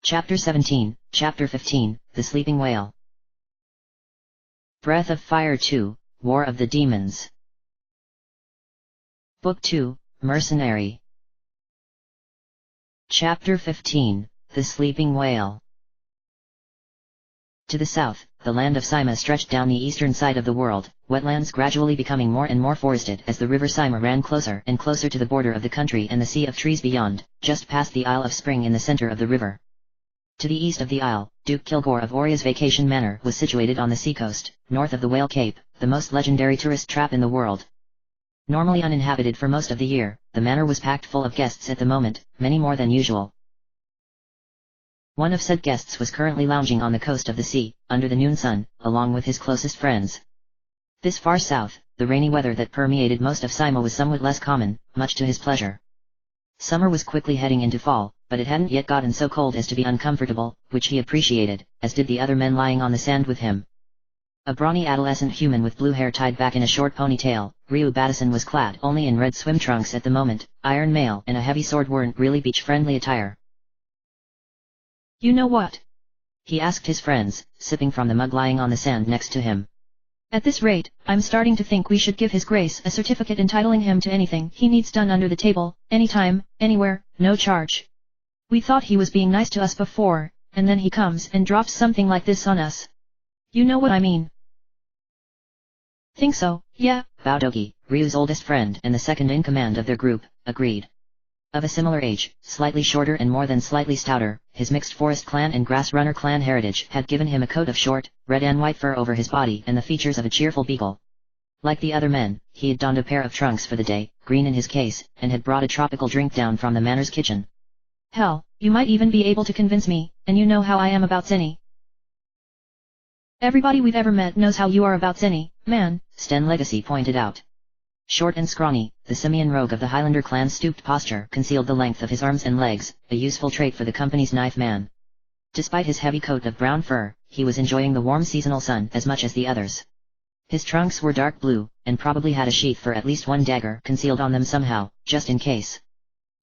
Chapter 17, Chapter 15, The Sleeping Whale. Breath of Fire 2, War of the Demons. Book 2, Mercenary. Chapter 15, The Sleeping Whale. To the south, the land of Sima stretched down the eastern side of the world, wetlands gradually becoming more and more forested as the river Sima ran closer and closer to the border of the country and the sea of trees beyond, just past the Isle of Spring in the center of the river. To the east of the isle, Duke Kilgore of Oria's Vacation Manor was situated on the seacoast, north of the Whale Cape, the most legendary tourist trap in the world. Normally uninhabited for most of the year, the manor was packed full of guests at the moment, many more than usual. One of said guests was currently lounging on the coast of the sea, under the noon sun, along with his closest friends. This far south, the rainy weather that permeated most of Sima was somewhat less common, much to his pleasure. Summer was quickly heading into fall, but it hadn't yet gotten so cold as to be uncomfortable, which he appreciated, as did the other men lying on the sand with him. A brawny adolescent human with blue hair tied back in a short ponytail, Ryu Battison was clad only in red swim trunks at the moment, iron mail and a heavy sword weren't really beach-friendly attire. You know what? He asked his friends, sipping from the mug lying on the sand next to him. At this rate, I'm starting to think we should give His Grace a certificate entitling him to anything he needs done under the table, anytime, anywhere, no charge. We thought he was being nice to us before, and then he comes and drops something like this on us. You know what I mean? Think so, yeah, Baodogi, Ryu's oldest friend and the second in command of their group, agreed. Of a similar age, slightly shorter and more than slightly stouter, his mixed forest clan and grass runner clan heritage had given him a coat of short, red and white fur over his body and the features of a cheerful beagle. Like the other men, he had donned a pair of trunks for the day, green in his case, and had brought a tropical drink down from the manor's kitchen. Hell, you might even be able to convince me, and you know how I am about Zenny. Everybody we've ever met knows how you are about Zenny, man, Sten Legacy pointed out. Short and scrawny, the simian rogue of the Highlander clan's stooped posture concealed the length of his arms and legs, a useful trait for the company's knife man. Despite his heavy coat of brown fur, he was enjoying the warm seasonal sun as much as the others. His trunks were dark blue, and probably had a sheath for at least one dagger concealed on them somehow, just in case.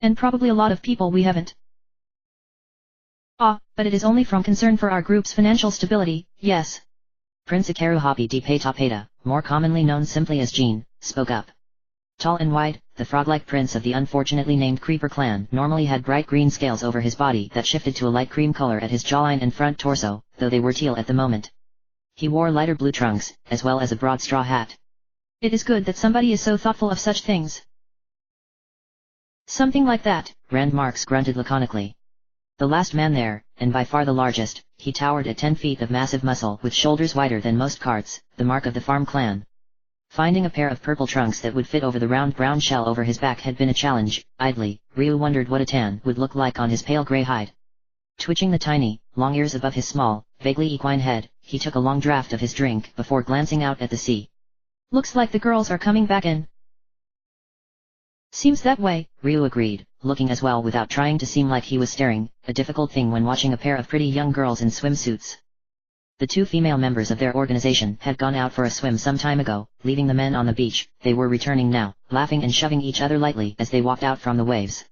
And probably a lot of people we haven't. But it is only from concern for our group's financial stability, yes. Prince Ikaruhapi di Petapeta, more commonly known simply as Jean, spoke up. Tall and wide, the frog-like prince of the unfortunately named Creeper clan normally had bright green scales over his body that shifted to a light cream color at his jawline and front torso, though they were teal at the moment. He wore lighter blue trunks, as well as a broad straw hat. It is good that somebody is so thoughtful of such things. Something like that, Rand Marks grunted laconically. The last man there, and by far the largest, he towered at 10 feet of massive muscle with shoulders wider than most carts, the mark of the farm clan. Finding a pair of purple trunks that would fit over the round brown shell over his back had been a challenge. Idly, Ryu wondered what a tan would look like on his pale gray hide. Twitching the tiny, long ears above his small, vaguely equine head, he took a long draught of his drink before glancing out at the sea. Looks like the girls are coming back in. Seems that way, Ryu agreed, looking as well without trying to seem like he was staring, a difficult thing when watching a pair of pretty young girls in swimsuits. The two female members of their organization had gone out for a swim some time ago, leaving the men on the beach. They were returning now, laughing and shoving each other lightly as they walked out from the waves.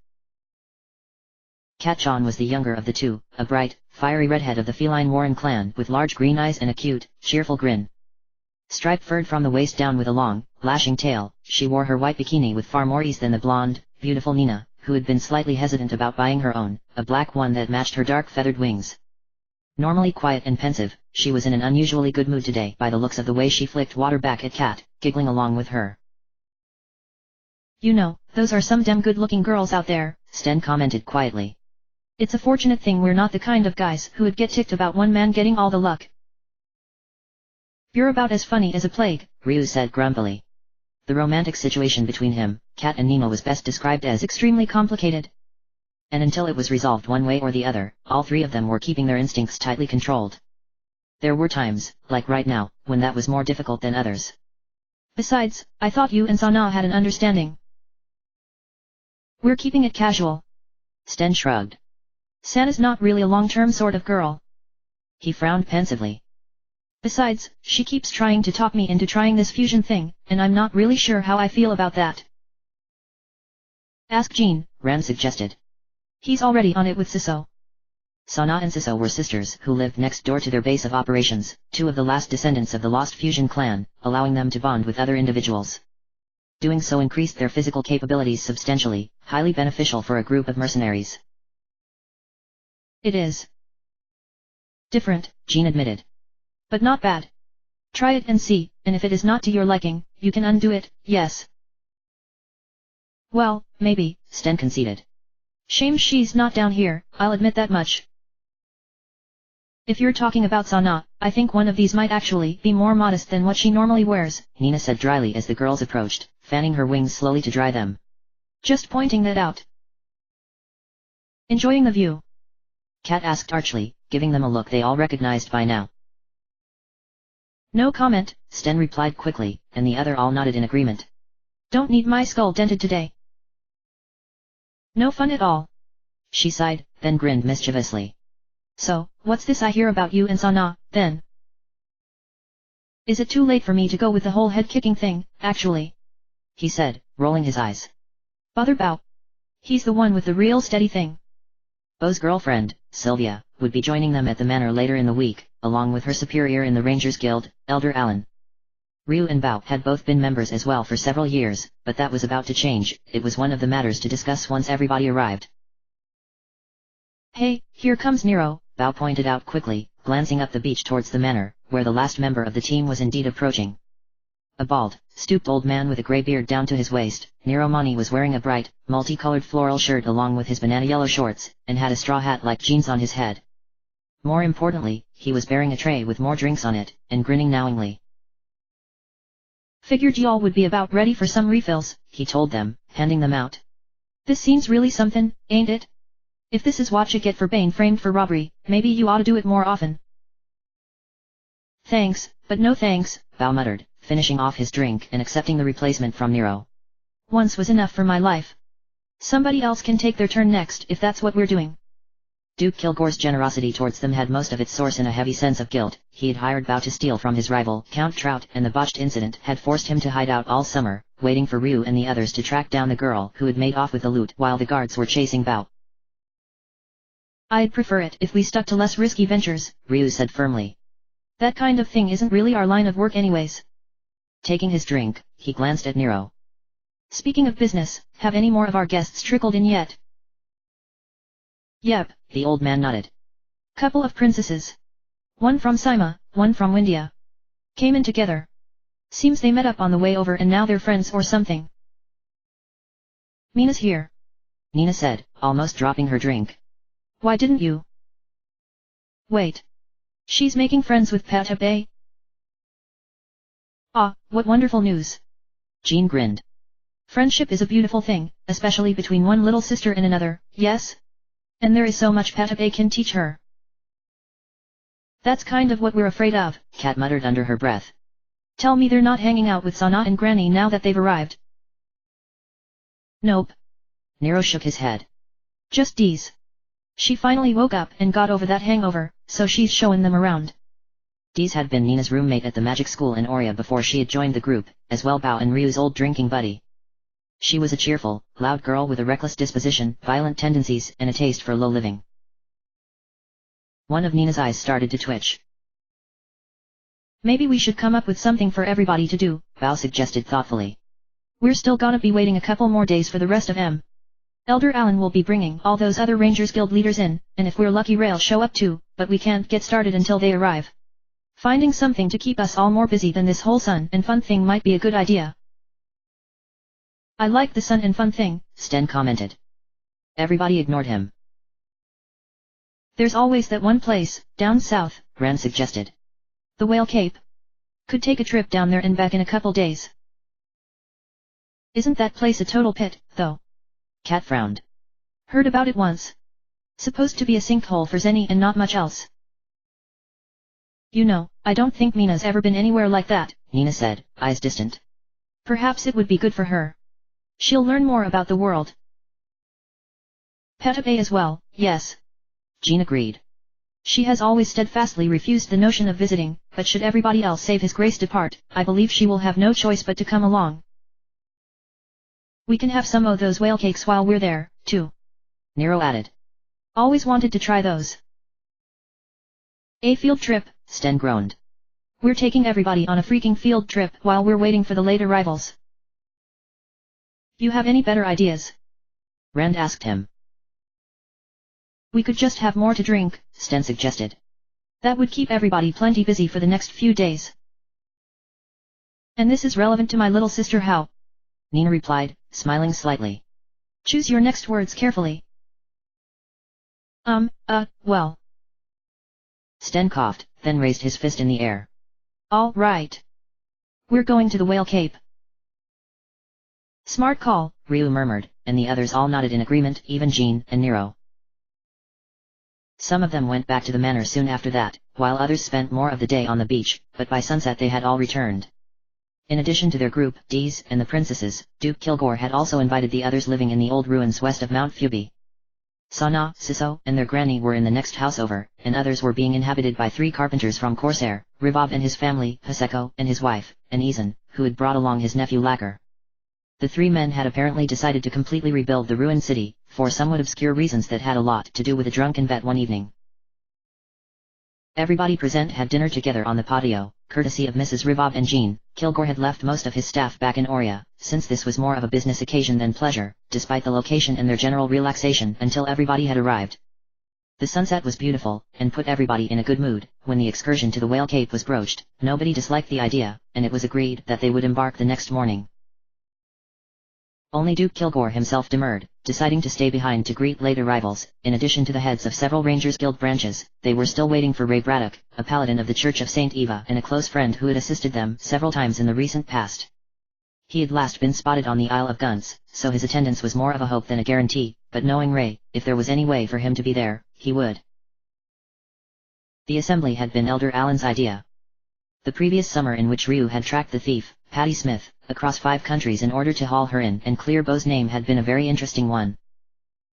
Kat-chan was the younger of the two, a bright, fiery redhead of the feline Warren clan with large green eyes and a cute, cheerful grin. Striped furred from the waist down with a long, lashing tail, she wore her white bikini with far more ease than the blonde, beautiful Nina, who had been slightly hesitant about buying her own, a black one that matched her dark feathered wings. Normally quiet and pensive, she was in an unusually good mood today by the looks of the way she flicked water back at Kat, giggling along with her. You know, those are some damn good-looking girls out there, Sten commented quietly. It's a fortunate thing we're not the kind of guys who would get ticked about one man getting all the luck. You're about as funny as a plague, Ryu said grumpily. The romantic situation between him, Kat and Nina was best described as extremely complicated. And until it was resolved one way or the other, all three of them were keeping their instincts tightly controlled. There were times, like right now, when that was more difficult than others. Besides, I thought you and Sana had an understanding. We're keeping it casual. Sten shrugged. Sana's not really a long-term sort of girl. He frowned pensively. Besides, she keeps trying to talk me into trying this fusion thing, and I'm not really sure how I feel about that. Ask Jean, Rand suggested. He's already on it with Siso. Sana and Siso were sisters who lived next door to their base of operations, two of the last descendants of the lost fusion clan, allowing them to bond with other individuals. Doing so increased their physical capabilities substantially, highly beneficial for a group of mercenaries. It is different, Jean admitted. but not bad. Try it and see, and if it is not to your liking, you can undo it, yes. Well, maybe, Sten conceded. Shame she's not down here, I'll admit that much. If you're talking about Sana, I think one of these might actually be more modest than what she normally wears, Nina said dryly as the girls approached, fanning her wings slowly to dry them. Just pointing that out. Enjoying the view? Kat asked archly, giving them a look they all recognized by now. No comment, Sten replied quickly, and the other all nodded in agreement. Don't need my skull dented today. No fun at all. She sighed, then grinned mischievously. So, what's this I hear about you and Sana, then? Is it too late for me to go with the whole head-kicking thing, actually? He said, rolling his eyes. Bother Bao. He's the one with the real steady thing. Beau's girlfriend, Sylvia, would be joining them at the manor later in the week, along with her superior in the Rangers Guild, Elder Alan. Ryu and Bao had both been members as well for several years, but that was about to change. It was one of the matters to discuss once everybody arrived. Hey, here comes Nero, Bao pointed out quickly, glancing up the beach towards the manor, where the last member of the team was indeed approaching. A bald, stooped old man with a grey beard down to his waist, Nero Mani was wearing a bright, multicolored floral shirt along with his banana yellow shorts, and had a straw hat like jeans on his head. More importantly, he was bearing a tray with more drinks on it, and grinning knowingly. Figured y'all would be about ready for some refills, he told them, handing them out. This scene's really something, ain't it? If this is what you get for being framed for robbery, maybe you ought to do it more often. Thanks, but no thanks, Bao muttered, finishing off his drink and accepting the replacement from Nero. Once was enough for my life. Somebody else can take their turn next if that's what we're doing. Duke Kilgore's generosity towards them had most of its source in a heavy sense of guilt. He had hired Bao to steal from his rival, Count Trout, and the botched incident had forced him to hide out all summer, waiting for Ryu and the others to track down the girl who had made off with the loot while the guards were chasing Bao. I'd prefer it if we stuck to less risky ventures, Ryu said firmly. That kind of thing isn't really our line of work anyways. Taking his drink, he glanced at Nero. Speaking of business, have any more of our guests trickled in yet? Yep, the old man nodded. Couple of princesses. One from Sima, one from Windia. Came in together. Seems they met up on the way over and now they're friends or something. Mina's here, Nina said, almost dropping her drink. Why didn't you? Wait. She's making friends with Patabe? Ah, what wonderful news. Jean grinned. Friendship is a beautiful thing, especially between one little sister and another, yes? And there is so much Patabe can teach her. That's kind of what we're afraid of, Kat muttered under her breath. Tell me they're not hanging out with Sana and Granny now that they've arrived. Nope. Nero shook his head. Just D's. She finally woke up and got over that hangover, so she's showing them around. Dees had been Nina's roommate at the magic school in Oria before she had joined the group, as well Bao and Ryu's old drinking buddy. She was a cheerful, loud girl with a reckless disposition, violent tendencies, and a taste for low living. One of Nina's eyes started to twitch. Maybe we should come up with something for everybody to do, Bao suggested thoughtfully. We're still gonna be waiting a couple more days for the rest of M. Elder Alan will be bringing all those other Rangers Guild leaders in, and if we're lucky Rail show up too, but we can't get started until they arrive. Finding something to keep us all more busy than this whole sun and fun thing might be a good idea. I like the sun and fun thing, Sten commented. Everybody ignored him. There's always that one place, down south, Ran suggested. The Whale Cape. Could take a trip down there and back in a couple days. Isn't that place a total pit, though? Kat frowned. Heard about it once. Supposed to be a sinkhole for Zenny and not much else. You know, I don't think Mina's ever been anywhere like that, Nina said, eyes distant. Perhaps it would be good for her. She'll learn more about the world. Petabe as well, yes. Jean agreed. She has always steadfastly refused the notion of visiting, but should everybody else save his grace depart, I believe she will have no choice but to come along. We can have some of those whale cakes while we're there, too. Nero added. Always wanted to try those. A field trip, Sten groaned. We're taking everybody on a freaking field trip while we're waiting for the late arrivals. You have any better ideas? Rand asked him. We could just have more to drink, Sten suggested. That would keep everybody plenty busy for the next few days. And this is relevant to my little sister how? Nina replied, smiling slightly. Choose your next words carefully. Well. Sten coughed, then raised his fist in the air. All right. We're going to the Whale Cape. Smart call, Ryu murmured, and the others all nodded in agreement, even Jean and Nero. Some of them went back to the manor soon after that, while others spent more of the day on the beach, but by sunset they had all returned. In addition to their group, Dees and the princesses, Duke Kilgore had also invited the others living in the old ruins west of Mount Phoebe. Sana, Siso, and their granny were in the next house over, and others were being inhabited by 3 carpenters from Corsair, Rivob and his family, Haseko and his wife, and Izan, who had brought along his nephew Lacquer. The 3 men had apparently decided to completely rebuild the ruined city, for somewhat obscure reasons that had a lot to do with a drunken bet one evening. Everybody present had dinner together on the patio, courtesy of Mrs. Rivob and Jean. Kilgore had left most of his staff back in Oria, since this was more of a business occasion than pleasure, despite the location and their general relaxation until everybody had arrived. The sunset was beautiful, and put everybody in a good mood. When the excursion to the Whale Cape was broached, nobody disliked the idea, and it was agreed that they would embark the next morning. Only Duke Kilgore himself demurred, deciding to stay behind to greet late arrivals. In addition to the heads of several Rangers Guild branches, they were still waiting for Ray Braddock, a paladin of the Church of St. Eva and a close friend who had assisted them several times in the recent past. He had last been spotted on the Isle of Guns, so his attendance was more of a hope than a guarantee, but knowing Ray, if there was any way for him to be there, he would. The assembly had been Elder Allen's idea. The previous summer in which Ryu had tracked the thief, Patty Smith, across 5 countries in order to haul her in and clear Bo's name had been a very interesting one.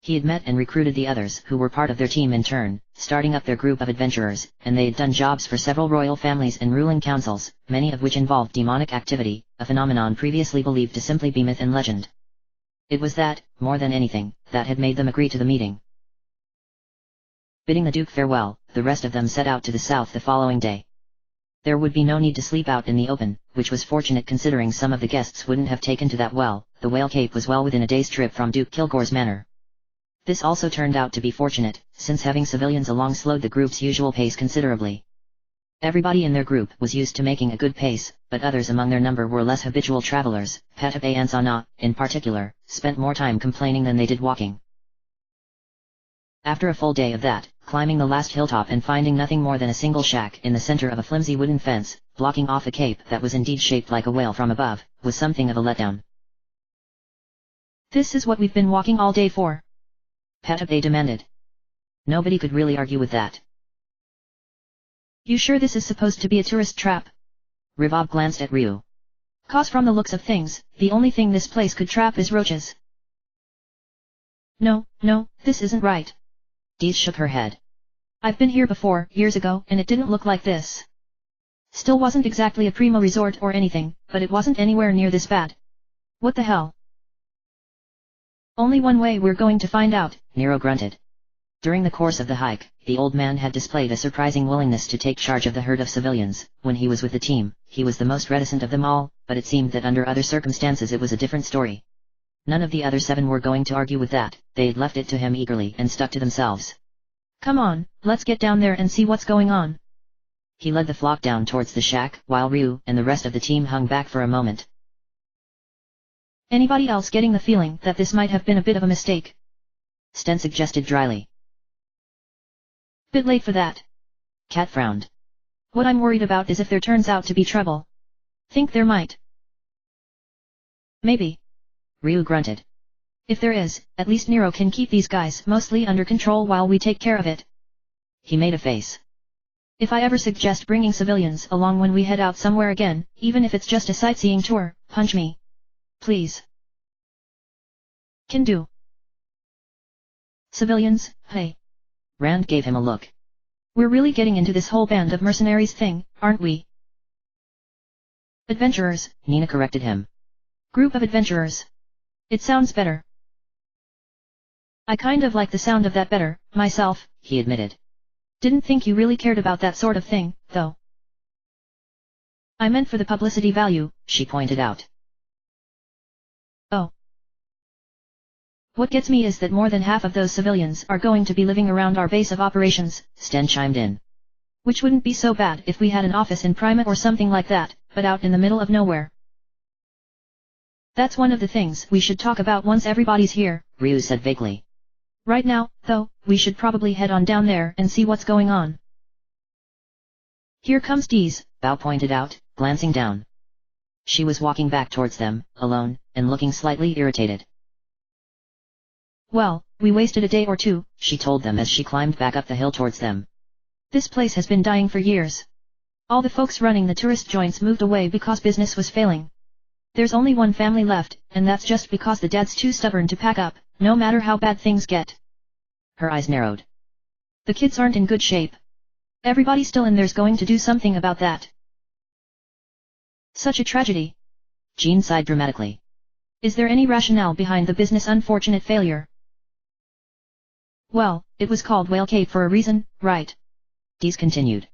He had met and recruited the others who were part of their team in turn, starting up their group of adventurers, and they had done jobs for several royal families and ruling councils, many of which involved demonic activity, a phenomenon previously believed to simply be myth and legend. It was that, more than anything, that had made them agree to the meeting. Bidding the Duke farewell, the rest of them set out to the south the following day. There would be no need to sleep out in the open, which was fortunate considering some of the guests wouldn't have taken to that well. The Whale Cape was well within a day's trip from Duke Kilgore's manor. This also turned out to be fortunate, since having civilians along slowed the group's usual pace considerably. Everybody in their group was used to making a good pace, but others among their number were less habitual travelers. Patabe and Sana, in particular, spent more time complaining than they did walking. After a full day of that, climbing the last hilltop and finding nothing more than a single shack in the center of a flimsy wooden fence, blocking off a cape that was indeed shaped like a whale from above, was something of a letdown. This is what we've been walking all day for? Patabe demanded. Nobody could really argue with that. You sure this is supposed to be a tourist trap? Rivob glanced at Ryu. 'Cause from the looks of things, the only thing this place could trap is roaches. No, this isn't right. Dees shook her head. I've been here before, years ago, and it didn't look like this. Still wasn't exactly a primo resort or anything, but it wasn't anywhere near this bad. What the hell? Only one way we're going to find out, Nero grunted. During the course of the hike, the old man had displayed a surprising willingness to take charge of the herd of civilians. When he was with the team, he was the most reticent of them all, but it seemed that under other circumstances it was a different story. None of the other 7 were going to argue with that, they'd left it to him eagerly and stuck to themselves. Come on, let's get down there and see what's going on. He led the flock down towards the shack, while Ryu and the rest of the team hung back for a moment. Anybody else getting the feeling that this might have been a bit of a mistake? Sten suggested dryly. Bit late for that. Kat frowned. What I'm worried about is if there turns out to be trouble. Think there might. Maybe. Ryu grunted. If there is, at least Nero can keep these guys mostly under control while we take care of it. He made a face. If I ever suggest bringing civilians along when we head out somewhere again, even if it's just a sightseeing tour, punch me. Please. Can do. Civilians, hey. Rand gave him a look. We're really getting into this whole band of mercenaries thing, aren't we? Adventurers, Nina corrected him. Group of adventurers. It sounds better. I kind of like the sound of that better, myself, he admitted. Didn't think you really cared about that sort of thing, though. I meant for the publicity value, she pointed out. Oh. What gets me is that more than half of those civilians are going to be living around our base of operations, Sten chimed in. Which wouldn't be so bad if we had an office in Prima or something like that, but out in the middle of nowhere. That's one of the things we should talk about once everybody's here, Ryu said vaguely. Right now, though, we should probably head on down there and see what's going on. Here comes Deez, Bao pointed out, glancing down. She was walking back towards them, alone, and looking slightly irritated. Well, we wasted a day or two, she told them as she climbed back up the hill towards them. This place has been dying for years. All the folks running the tourist joints moved away because business was failing. There's only one family left, and that's just because the dad's too stubborn to pack up, no matter how bad things get. Her eyes narrowed. The kids aren't in good shape. Everybody still in there's going to do something about that. Such a tragedy. Jean sighed dramatically. Is there any rationale behind the business' unfortunate failure? Well, it was called Whale Cave for a reason, right? Deez continued.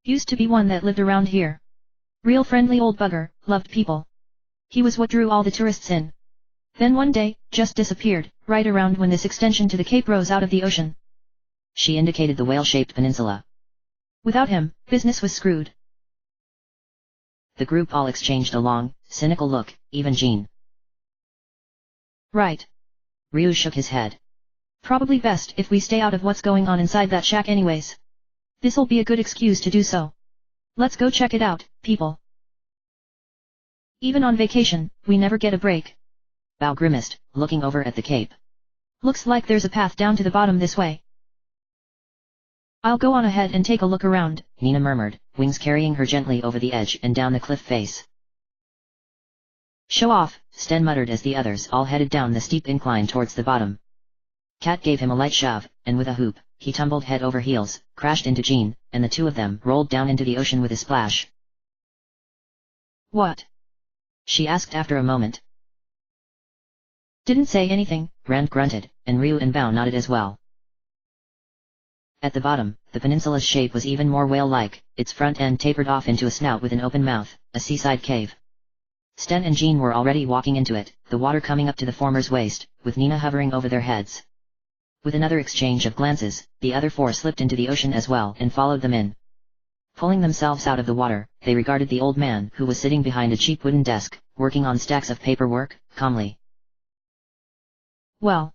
Used to be one that lived around here. Real friendly old bugger, loved people. He was what drew all the tourists in. Then one day, just disappeared, right around when this extension to the cape rose out of the ocean. She indicated the whale-shaped peninsula. Without him, business was screwed. The group all exchanged a long, cynical look, even Jean. Right. Ryu shook his head. Probably best if we stay out of what's going on inside that shack anyways. This'll be a good excuse to do so. Let's go check it out, people. Even on vacation, we never get a break. Bao grimaced, looking over at the cape. Looks like there's a path down to the bottom this way. I'll go on ahead and take a look around, Nina murmured, wings carrying her gently over the edge and down the cliff face. Show off, Sten muttered as the others all headed down the steep incline towards the bottom. Cat gave him a light shove, and with a hoop, he tumbled head over heels, crashed into Jean, and the two of them rolled down into the ocean with a splash. What? She asked after a moment. Didn't say anything, Rand grunted, and Ryu and Bao nodded as well. At the bottom, the peninsula's shape was even more whale-like, its front end tapered off into a snout with an open mouth, a seaside cave. Sten and Jean were already walking into it, the water coming up to the former's waist, with Nina hovering over their heads. With another exchange of glances, the other four slipped into the ocean as well and followed them in. Pulling themselves out of the water, they regarded the old man who was sitting behind a cheap wooden desk, working on stacks of paperwork, calmly. Well?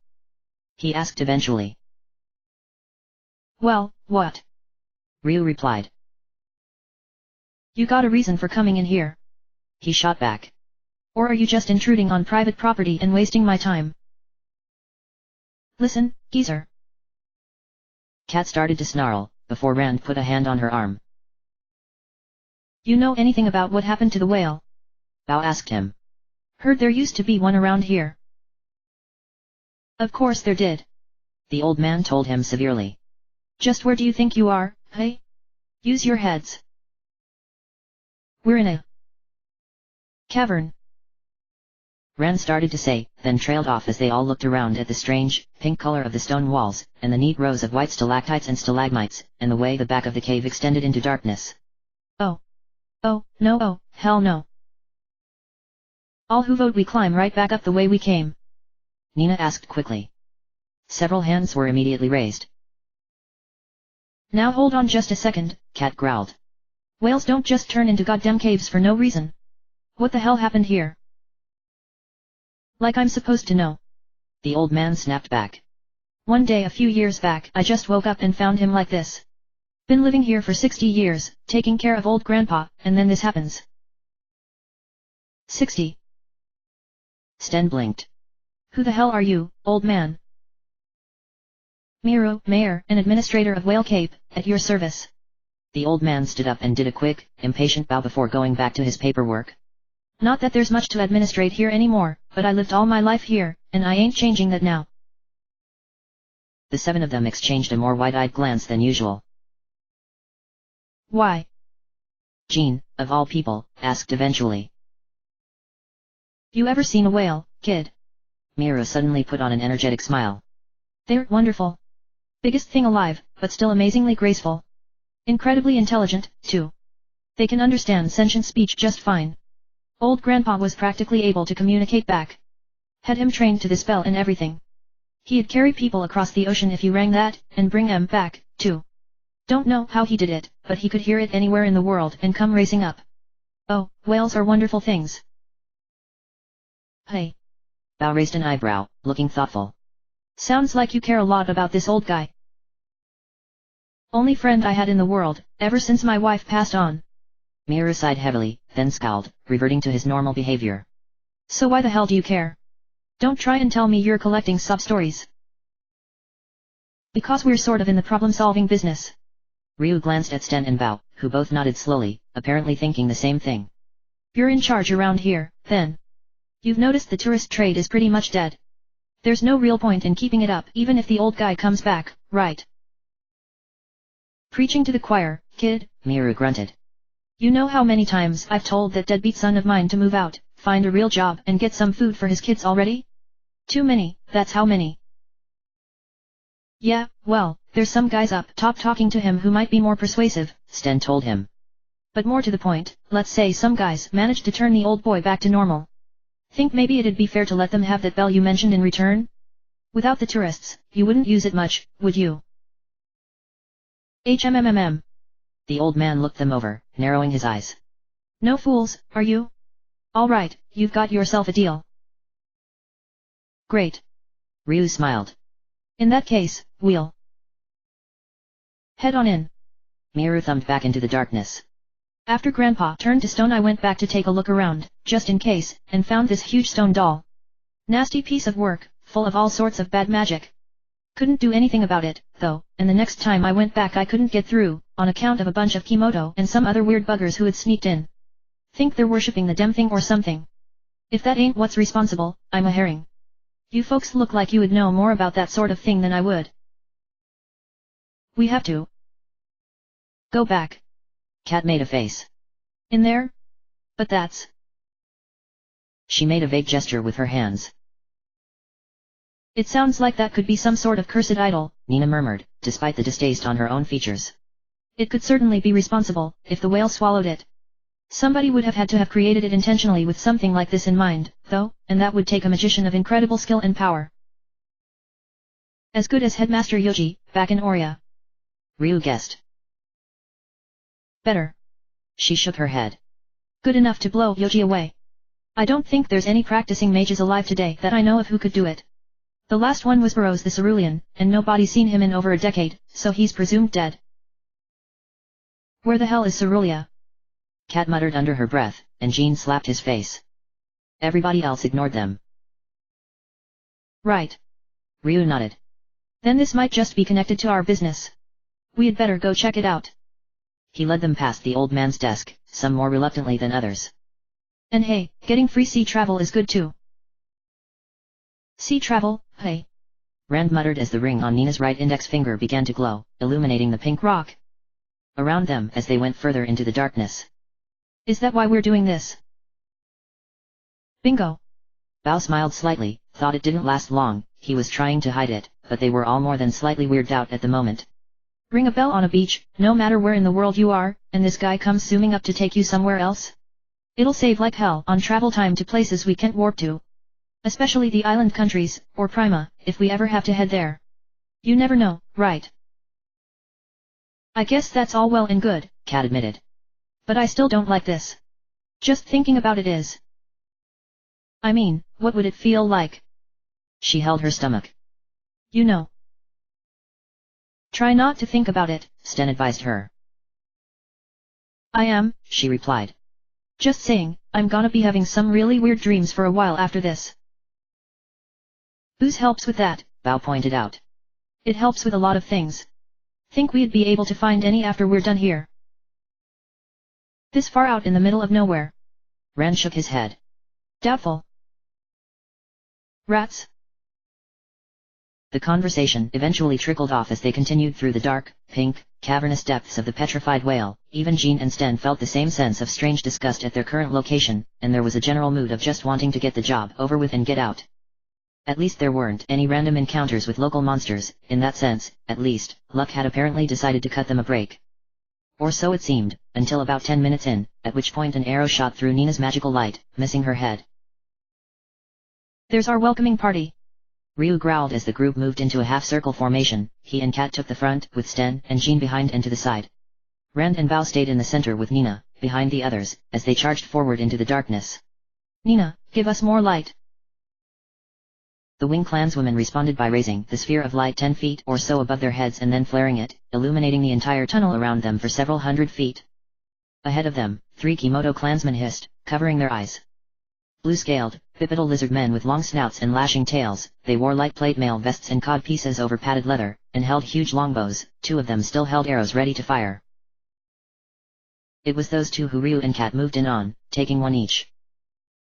He asked eventually. Well, what? Ryu replied. You got a reason for coming in here? He shot back. Or are you just intruding on private property and wasting my time? Listen, geezer. Cat started to snarl, before Rand put a hand on her arm. You know anything about what happened to the whale? Bao asked him. Heard there used to be one around here. Of course there did. The old man told him severely. Just where do you think you are, hey? Use your heads. We're in a cavern. Rand started to say, then trailed off as they all looked around at the strange, pink color of the stone walls, and the neat rows of white stalactites and stalagmites, and the way the back of the cave extended into darkness. Oh. Oh, no, oh, hell no. All who vote we climb right back up the way we came? Nina asked quickly. Several hands were immediately raised. Now hold on just a second, Cat growled. Whales don't just turn into goddamn caves for no reason. What the hell happened here? Like I'm supposed to know. The old man snapped back. One day a few years back I just woke up and found him like this. Been living here for 60 years, taking care of old grandpa, and then this happens. 60. Sten blinked. Who the hell are you, old man? Miro, mayor and administrator of Whale Cape, at your service. The old man stood up and did a quick, impatient bow before going back to his paperwork. Not that there's much to administrate here anymore, but I lived all my life here, and I ain't changing that now. The seven of them exchanged a more wide-eyed glance than usual. Why? Jean, of all people, asked eventually. You ever seen a whale, kid? Miro suddenly put on an energetic smile. They're wonderful. Biggest thing alive, but still amazingly graceful. Incredibly intelligent, too. They can understand sentient speech just fine. Old Grandpa was practically able to communicate back. Had him trained to the spell and everything. He'd carry people across the ocean if you rang that, and bring them back, too. Don't know how he did it, but he could hear it anywhere in the world and come racing up. Oh, whales are wonderful things. Hey. Bao raised an eyebrow, looking thoughtful. Sounds like you care a lot about this old guy. Only friend I had in the world, ever since my wife passed on. Miru sighed heavily, then scowled, reverting to his normal behavior. So why the hell do you care? Don't try and tell me you're collecting sub-stories. Because we're sort of in the problem-solving business. Ryu glanced at Sten and Bao, who both nodded slowly, apparently thinking the same thing. You're in charge around here, then. You've noticed the tourist trade is pretty much dead. There's no real point in keeping it up even if the old guy comes back, right? Preaching to the choir, kid, Miru grunted. You know how many times I've told that deadbeat son of mine to move out, find a real job and get some food for his kids already? Too many, that's how many. Yeah, well, there's some guys up top talking to him who might be more persuasive, Sten told him. But more to the point, let's say some guys managed to turn the old boy back to normal. Think maybe it'd be fair to let them have that bell you mentioned in return? Without the tourists, you wouldn't use it much, would you? HMMM. The old man looked them over, narrowing his eyes. No fools, are you? Alright, you've got yourself a deal. Great. Ryu smiled. In that case, we'll head on in. Miru thumbed back into the darkness. After Grandpa turned to stone I went back to take a look around, just in case, and found this huge stone doll. Nasty piece of work, full of all sorts of bad magic. Couldn't do anything about it, though, and the next time I went back I couldn't get through, on account of a bunch of Kimoto and some other weird buggers who had sneaked in. Think they're worshipping the damn thing or something. If that ain't what's responsible, I'm a herring. You folks look like you would know more about that sort of thing than I would. We have to go back. Cat made a face. In there? But that's... She made a vague gesture with her hands. It sounds like that could be some sort of cursed idol, Nina murmured, despite the distaste on her own features. It could certainly be responsible, if the whale swallowed it. Somebody would have had to have created it intentionally with something like this in mind, though, and that would take a magician of incredible skill and power. As good as Headmaster Yoji, back in Oria. Ryu guessed. Better. She shook her head. Good enough to blow Yoji away. I don't think there's any practicing mages alive today that I know of who could do it. The last one was Burroughs the Cerulean, and nobody's seen him in over a decade, so he's presumed dead. Where the hell is Cerulia? Cat muttered under her breath, and Jean slapped his face. Everybody else ignored them. Right. Ryu nodded. Then this might just be connected to our business. We'd better go check it out. He led them past the old man's desk, some more reluctantly than others. And hey, getting free sea travel is good too. Sea travel, hey. Rand muttered as the ring on Nina's right index finger began to glow, illuminating the pink rock around them as they went further into the darkness. Is that why we're doing this? Bingo. Bao smiled slightly, thought it didn't last long, he was trying to hide it, but they were all more than slightly weirded out at the moment. Ring a bell on a beach, no matter where in the world you are, and this guy comes zooming up to take you somewhere else? It'll save like hell on travel time to places we can't warp to. Especially the island countries, or Prima, if we ever have to head there. You never know, right? I guess that's all well and good, Cat admitted. But I still don't like this. Just thinking about it is. I mean, what would it feel like? She held her stomach. You know. Try not to think about it, Sten advised her. I am, she replied. Just saying, I'm gonna be having some really weird dreams for a while after this. Booze helps with that, Bao pointed out. It helps with a lot of things. Think we'd be able to find any after we're done here? This far out in the middle of nowhere. Rand shook his head. Doubtful. Rats? The conversation eventually trickled off as they continued through the dark, pink, cavernous depths of the petrified whale. Even Jean and Sten felt the same sense of strange disgust at their current location, and there was a general mood of just wanting to get the job over with and get out. At least there weren't any random encounters with local monsters. In that sense, at least, luck had apparently decided to cut them a break. Or so it seemed, until about 10 minutes in, at which point an arrow shot through Nina's magical light, missing her head. "There's our welcoming party," Ryu growled as the group moved into a half-circle formation. He and Kat took the front, with Sten and Jean behind and to the side. Rand and Bao stayed in the center with Nina, behind the others, as they charged forward into the darkness. "Nina, give us more light." The wing clanswomen responded by raising the sphere of light 10 feet or so above their heads and then flaring it, illuminating the entire tunnel around them for several hundred feet. Ahead of them, 3 Kimoto clansmen hissed, covering their eyes. Blue-scaled, bipedal lizard men with long snouts and lashing tails, they wore light plate mail vests and cod pieces over padded leather, and held huge longbows. 2 of them still held arrows ready to fire. It was those 2 who Ryu and Kat moved in on, taking 1 each.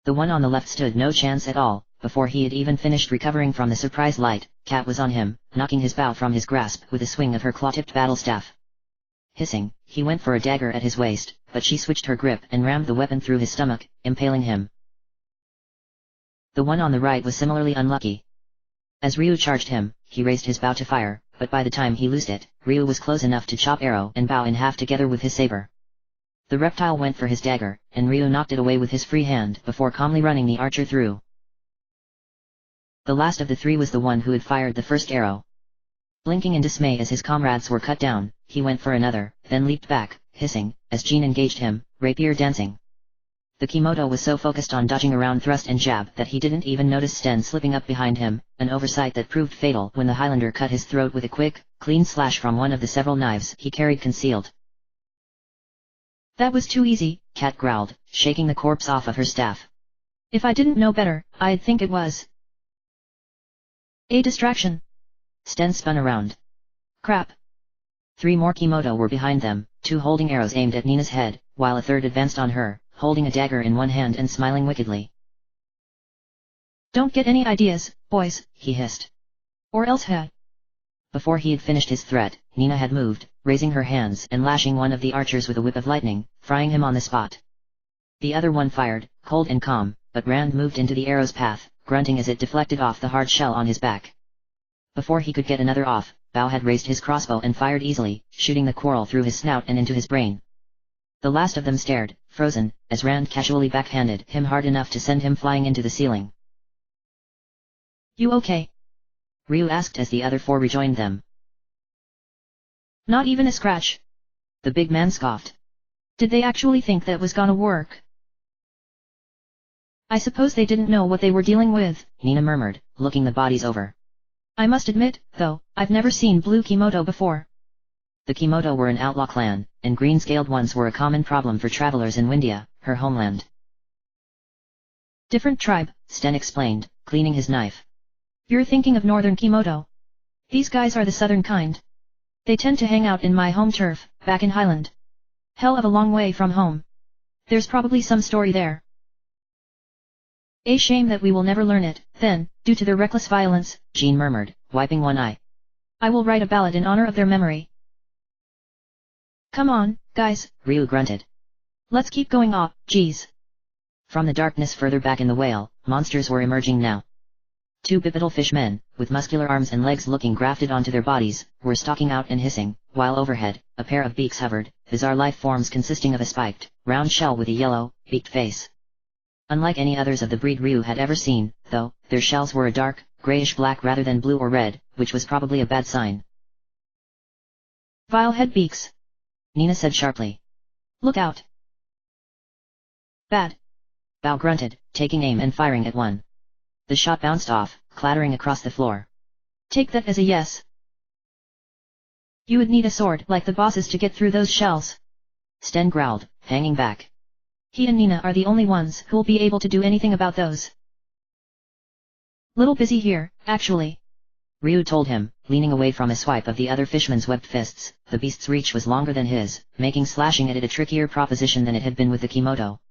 The one on the left stood no chance at all. Before he had even finished recovering from the surprise light, Kat was on him, knocking his bow from his grasp with a swing of her claw-tipped battle staff. Hissing, he went for a dagger at his waist, but she switched her grip and rammed the weapon through his stomach, impaling him. The one on the right was similarly unlucky. As Ryu charged him, he raised his bow to fire, but by the time he loosed it, Ryu was close enough to chop arrow and bow in half together with his saber. The reptile went for his dagger, and Ryu knocked it away with his free hand before calmly running the archer through. The last of the 3 was the one who had fired the first arrow. Blinking in dismay as his comrades were cut down, he went for another, then leaped back, hissing, as Jean engaged him, rapier dancing. The Kimoto was so focused on dodging around thrust and jab that he didn't even notice Sten slipping up behind him, an oversight that proved fatal when the Highlander cut his throat with a quick, clean slash from one of the several knives he carried concealed. "That was too easy," Kat growled, shaking the corpse off of her staff. "If I didn't know better, I'd think it was a distraction." Sten spun around. "Crap." 3 more Kimoto were behind them, 2 holding arrows aimed at Nina's head, while a third advanced on her, holding a dagger in one hand and smiling wickedly. "Don't get any ideas, boys," he hissed. "Or else had." Before he had finished his threat, Nina had moved, raising her hands and lashing one of the archers with a whip of lightning, frying him on the spot. The other one fired, cold and calm, but Rand moved into the arrow's path, grunting as it deflected off the hard shell on his back. Before he could get another off, Bao had raised his crossbow and fired easily, shooting the quarrel through his snout and into his brain. The last of them stared, frozen, as Rand casually backhanded him hard enough to send him flying into the ceiling. "You okay?" Ryu asked as the other 4 rejoined them. "Not even a scratch." The big man scoffed. "Did they actually think that was gonna work?" "I suppose they didn't know what they were dealing with," Nina murmured, looking the bodies over. "I must admit, though, I've never seen blue Kimoto before." The Kimoto were an outlaw clan, and green-scaled ones were a common problem for travelers in Windia, her homeland. "Different tribe," Sten explained, cleaning his knife. "You're thinking of northern Kimoto. These guys are the southern kind. They tend to hang out in my home turf, back in Highland. Hell of a long way from home. There's probably some story there. A shame that we will never learn it, then, due to their reckless violence," Jean murmured, wiping one eye. "I will write a ballad in honor of their memory." "Come on, guys," Ryu grunted. "Let's keep going up, geez." From the darkness further back in the whale, monsters were emerging now. 2 bipedal fishmen, with muscular arms and legs looking grafted onto their bodies, were stalking out and hissing, while overhead, a pair of beaks hovered, bizarre life forms consisting of a spiked, round shell with a yellow, beaked face. Unlike any others of the breed Ryu had ever seen, though, their shells were a dark, grayish-black rather than blue or red, which was probably a bad sign. "Vile head beaks," Nina said sharply. "Look out." "Bad." Bao grunted, taking aim and firing at one. The shot bounced off, clattering across the floor. "Take that as a yes." "You would need a sword like the bosses to get through those shells." Sten growled, hanging back. "He and Nina are the only ones who'll be able to do anything about those." "Little busy here, actually," Ryu told him, leaning away from a swipe of the other fishman's webbed fists. The beast's reach was longer than his, making slashing at it a trickier proposition than it had been with the Kimoto.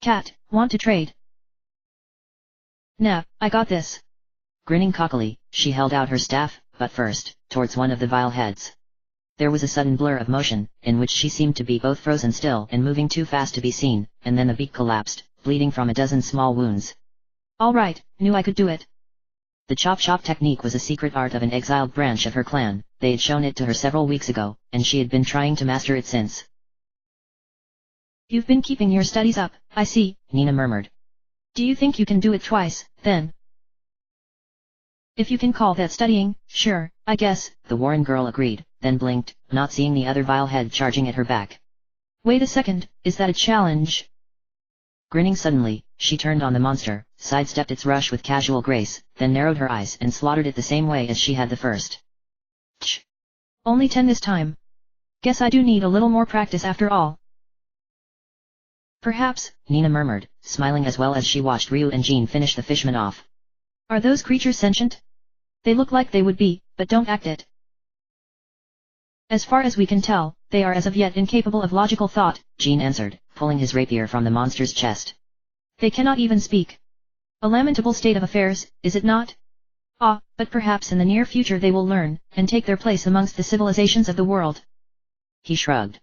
"Cat, want to trade?" "Nah, I got this." Grinning cockily, she held out her staff, but first, towards one of the vile heads. There was a sudden blur of motion, in which she seemed to be both frozen still and moving too fast to be seen, and then the beak collapsed, bleeding from a dozen small wounds. "All right, knew I could do it." The chop chop technique was a secret art of an exiled branch of her clan. They had shown it to her several weeks ago, and she had been trying to master it since. You've been keeping your studies up, I see, Nina murmured. Do you think you can do it twice, then? If you can call that studying, sure, I guess, the Warren girl agreed, then blinked, not seeing the other vile head charging at her back. Wait a second, is that a challenge? Grinning suddenly, she turned on the monster, sidestepped its rush with casual grace, then narrowed her eyes and slaughtered it the same way as she had the first. Tch. Only 10 this time. Guess I do need a little more practice after all. Perhaps, Nina murmured, smiling as well as she watched Ryu and Jean finish the fishman off. Are those creatures sentient? They look like they would be, but don't act it. As far as we can tell, they are as of yet incapable of logical thought, Jean answered, pulling his rapier from the monster's chest. They cannot even speak. A lamentable state of affairs, is it not? Ah, but perhaps in the near future they will learn, and take their place amongst the civilizations of the world. He shrugged.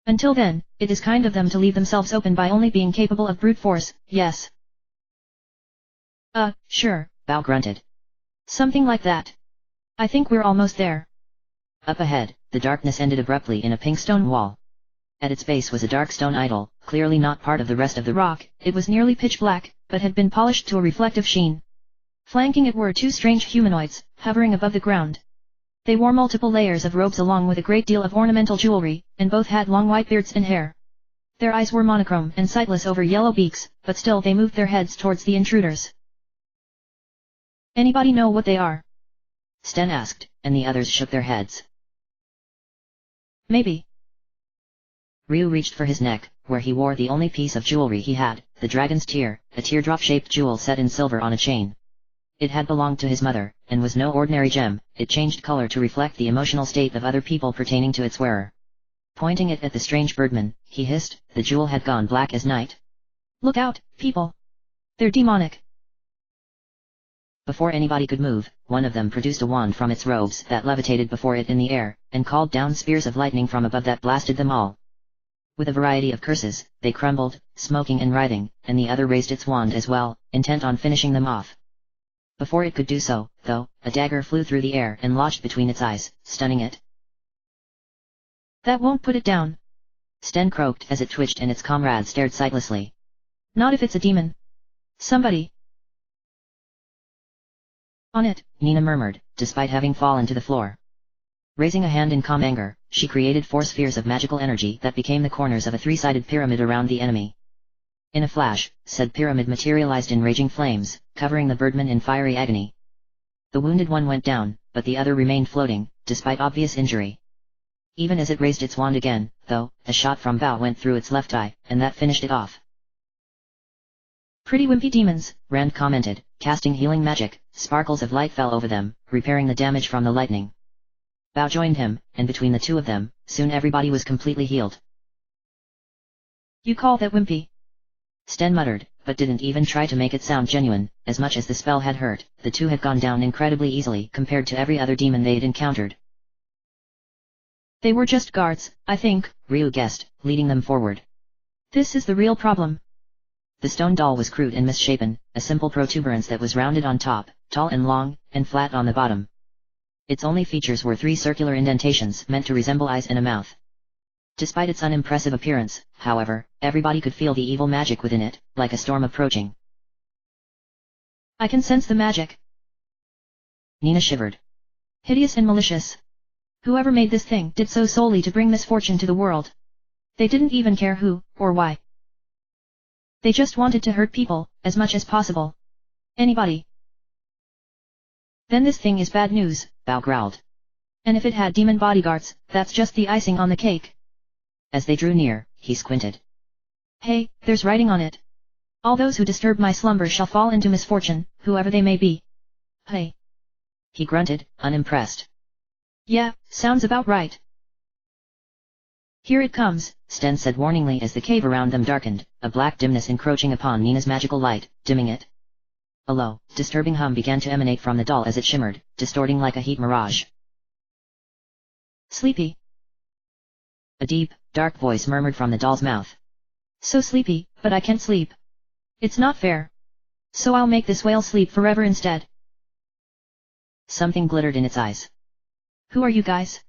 Until then, it is kind of them to leave themselves open by only being capable of brute force, yes. Sure, Bao grunted. Something like that. I think we're almost there. Up ahead, the darkness ended abruptly in a pink stone wall. At its base was a dark stone idol, clearly not part of the rest of the rock. It was nearly pitch black, but had been polished to a reflective sheen. Flanking it were two strange humanoids, hovering above the ground. They wore multiple layers of robes along with a great deal of ornamental jewelry, and both had long white beards and hair. Their eyes were monochrome and sightless over yellow beaks, but still they moved their heads towards the intruders. Anybody know what they are? Sten asked, and the others shook their heads. Maybe. Ryu reached for his neck, where he wore the only piece of jewelry he had, the dragon's tear, a teardrop-shaped jewel set in silver on a chain. It had belonged to his mother, and was no ordinary gem. It changed color to reflect the emotional state of other people pertaining to its wearer. Pointing it at the strange birdman, he hissed, the jewel had gone black as night. Look out, people! They're demonic! Before anybody could move, one of them produced a wand from its robes that levitated before it in the air, and called down spears of lightning from above that blasted them all. With a variety of curses, they crumbled, smoking and writhing, and the other raised its wand as well, intent on finishing them off. Before it could do so, though, a dagger flew through the air and lodged between its eyes, stunning it. That won't put it down. Sten croaked as it twitched and its comrade stared sightlessly. Not if it's a demon. Somebody. On it, Nina murmured, despite having fallen to the floor. Raising a hand in calm anger, she created 4 spheres of magical energy that became the corners of a 3-sided pyramid around the enemy. In a flash, said pyramid materialized in raging flames, covering the birdman in fiery agony. The wounded one went down, but the other remained floating, despite obvious injury. Even as it raised its wand again, though, a shot from Bao went through its left eye, and that finished it off. Pretty wimpy demons, Rand commented, casting healing magic. Sparkles of light fell over them, repairing the damage from the lightning. Bao joined him, and between the two of them, soon everybody was completely healed. You call that wimpy? Sten muttered, but didn't even try to make it sound genuine. As much as the spell had hurt, the two had gone down incredibly easily compared to every other demon they'd encountered. They were just guards, I think, Ryu guessed, leading them forward. This is the real problem. The stone doll was crude and misshapen, a simple protuberance that was rounded on top, tall and long, and flat on the bottom. Its only features were 3 circular indentations meant to resemble eyes and a mouth. Despite its unimpressive appearance, however, everybody could feel the evil magic within it, like a storm approaching. I can sense the magic. Nina shivered. Hideous and malicious. Whoever made this thing did so solely to bring misfortune to the world. They didn't even care who, or why. They just wanted to hurt people, as much as possible. Anybody. Then this thing is bad news, Bao growled. And if it had demon bodyguards, that's just the icing on the cake. As they drew near, he squinted. Hey, there's writing on it. All those who disturb my slumber shall fall into misfortune, whoever they may be. Hey. He grunted, unimpressed. Yeah, sounds about right. Here it comes, Sten said warningly as the cave around them darkened, a black dimness encroaching upon Nina's magical light, dimming it. A low, disturbing hum began to emanate from the doll as it shimmered, distorting like a heat mirage. Sleepy. A deep, dark voice murmured from the doll's mouth. So sleepy, but I can't sleep. It's not fair. So I'll make this whale sleep forever instead. Something glittered in its eyes. Who are you guys?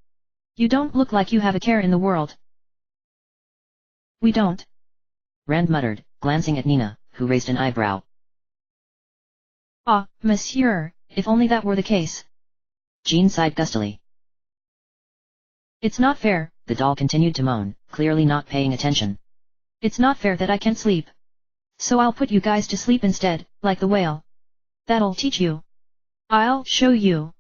You don't look like you have a care in the world. We don't. Rand muttered, glancing at Nina, who raised an eyebrow. Ah, monsieur, if only that were the case. Jean sighed gustily. It's not fair, the doll continued to moan, clearly not paying attention. It's not fair that I can't sleep. So I'll put you guys to sleep instead, like the whale. That'll teach you. I'll show you.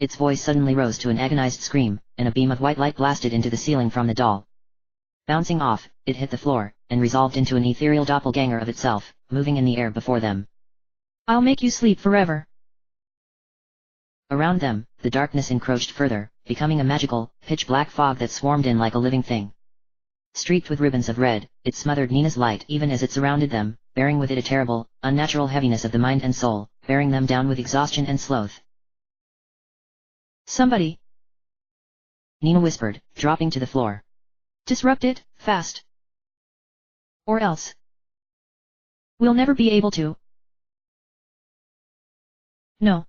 Its voice suddenly rose to an agonized scream, and a beam of white light blasted into the ceiling from the doll. Bouncing off, it hit the floor, and resolved into an ethereal doppelganger of itself, moving in the air before them. I'll make you sleep forever. Around them, the darkness encroached further, becoming a magical, pitch-black fog that swarmed in like a living thing. Streaked with ribbons of red, it smothered Nina's light even as it surrounded them, bearing with it a terrible, unnatural heaviness of the mind and soul, bearing them down with exhaustion and sloth. Somebody! Nina whispered, dropping to the floor. Disrupt it, fast. Or else. We'll never be able to. No.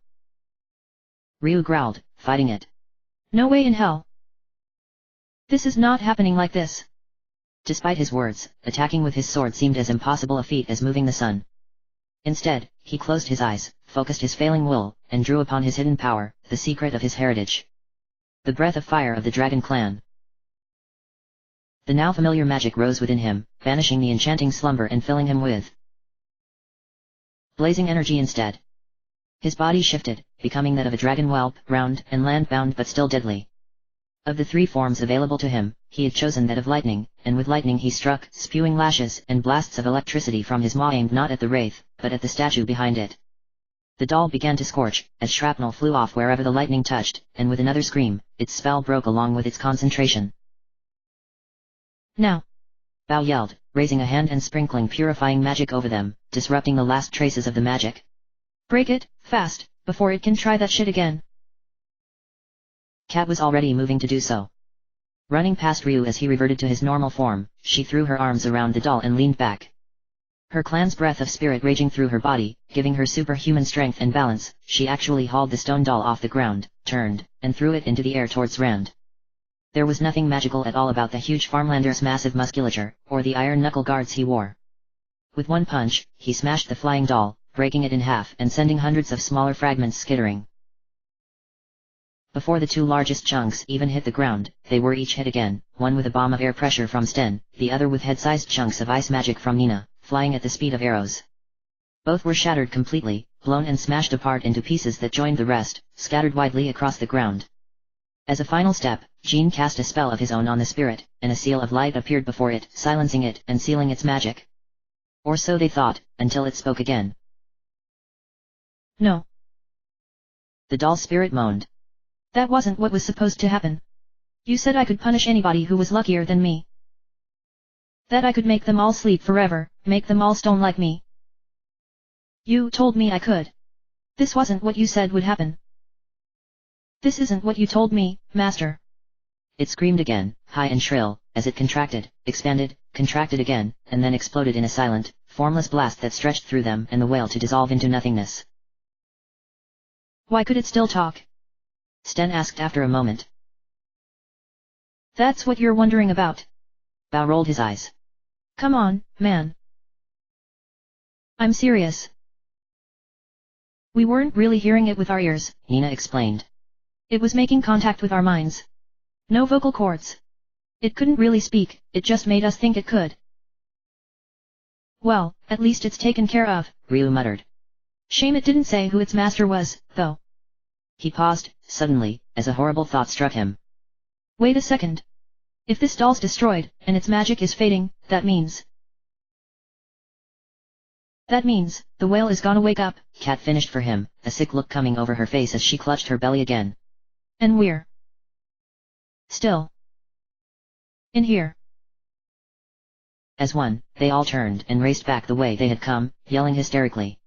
Ryu growled, fighting it. No way in hell. This is not happening like this. Despite his words, attacking with his sword seemed as impossible a feat as moving the sun. Instead, he closed his eyes, focused his failing will, and drew upon his hidden power, the secret of his heritage. The breath of fire of the Dragon Clan. The now familiar magic rose within him, banishing the enchanting slumber and filling him with blazing energy instead. His body shifted, becoming that of a dragon whelp, round and land-bound but still deadly. Of the three forms available to him, he had chosen that of lightning, and with lightning he struck, spewing lashes and blasts of electricity from his maw aimed not at the wraith, but at the statue behind it. The doll began to scorch, as shrapnel flew off wherever the lightning touched, and with another scream, its spell broke along with its concentration. Now! Bao yelled, raising a hand and sprinkling purifying magic over them, disrupting the last traces of the magic. Break it, fast, before it can try that shit again. Kat was already moving to do so. Running past Ryu as he reverted to his normal form, she threw her arms around the doll and leaned back. Her clan's breath of spirit raging through her body, giving her superhuman strength and balance, she actually hauled the stone doll off the ground, turned, and threw it into the air towards Rand. There was nothing magical at all about the huge farmlander's massive musculature, or the iron knuckle guards he wore. With one punch, he smashed the flying doll, breaking it in half and sending hundreds of smaller fragments skittering. Before the two largest chunks even hit the ground, they were each hit again, one with a bomb of air pressure from Sten, the other with head-sized chunks of ice magic from Nina, flying at the speed of arrows. Both were shattered completely, blown and smashed apart into pieces that joined the rest, scattered widely across the ground. As a final step, Jean cast a spell of his own on the spirit, and a seal of light appeared before it, silencing it and sealing its magic. Or so they thought, until it spoke again. No. The doll's spirit moaned. That wasn't what was supposed to happen. You said I could punish anybody who was luckier than me. That I could make them all sleep forever, make them all stone like me. You told me I could. This wasn't what you said would happen. This isn't what you told me, Master. It screamed again, high and shrill, as it contracted, expanded, contracted again, and then exploded in a silent, formless blast that stretched through them and the whale to dissolve into nothingness. Why could it still talk? Sten asked after a moment. That's what you're wondering about. Bao rolled his eyes. Come on, man. I'm serious. We weren't really hearing it with our ears, Nina explained. It was making contact with our minds. No vocal cords. It couldn't really speak, it just made us think it could. Well, at least it's taken care of, Ryu muttered. Shame it didn't say who its master was, though. He paused, suddenly, as a horrible thought struck him. Wait a second. If this doll's destroyed, and its magic is fading, that means... the whale is gonna wake up, Kat finished for him, a sick look coming over her face as she clutched her belly again. And we're... still... in here. As one, they all turned and raced back the way they had come, yelling hysterically.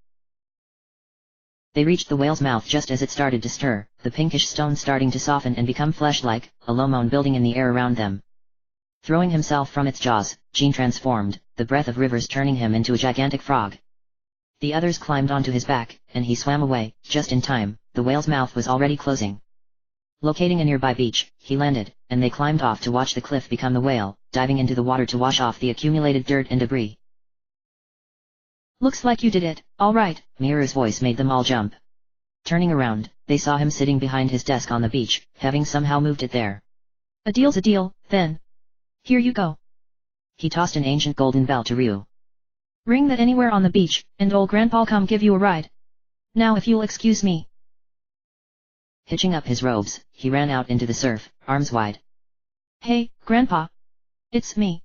They reached the whale's mouth just as it started to stir, the pinkish stone starting to soften and become flesh-like, a low moan building in the air around them. Throwing himself from its jaws, Jean transformed, the breath of rivers turning him into a gigantic frog. The others climbed onto his back, and he swam away, just in time, the whale's mouth was already closing. Locating a nearby beach, he landed, and they climbed off to watch the cliff become the whale, diving into the water to wash off the accumulated dirt and debris. Looks like you did it, all right. Miru's voice made them all jump. Turning around, they saw him sitting behind his desk on the beach, having somehow moved it there. A deal's a deal, then. Here you go. He tossed an ancient golden bell to Ryu. Ring that anywhere on the beach, and old grandpa'll come give you a ride. Now if you'll excuse me. Hitching up his robes, he ran out into the surf, arms wide. Hey, Grandpa. It's me.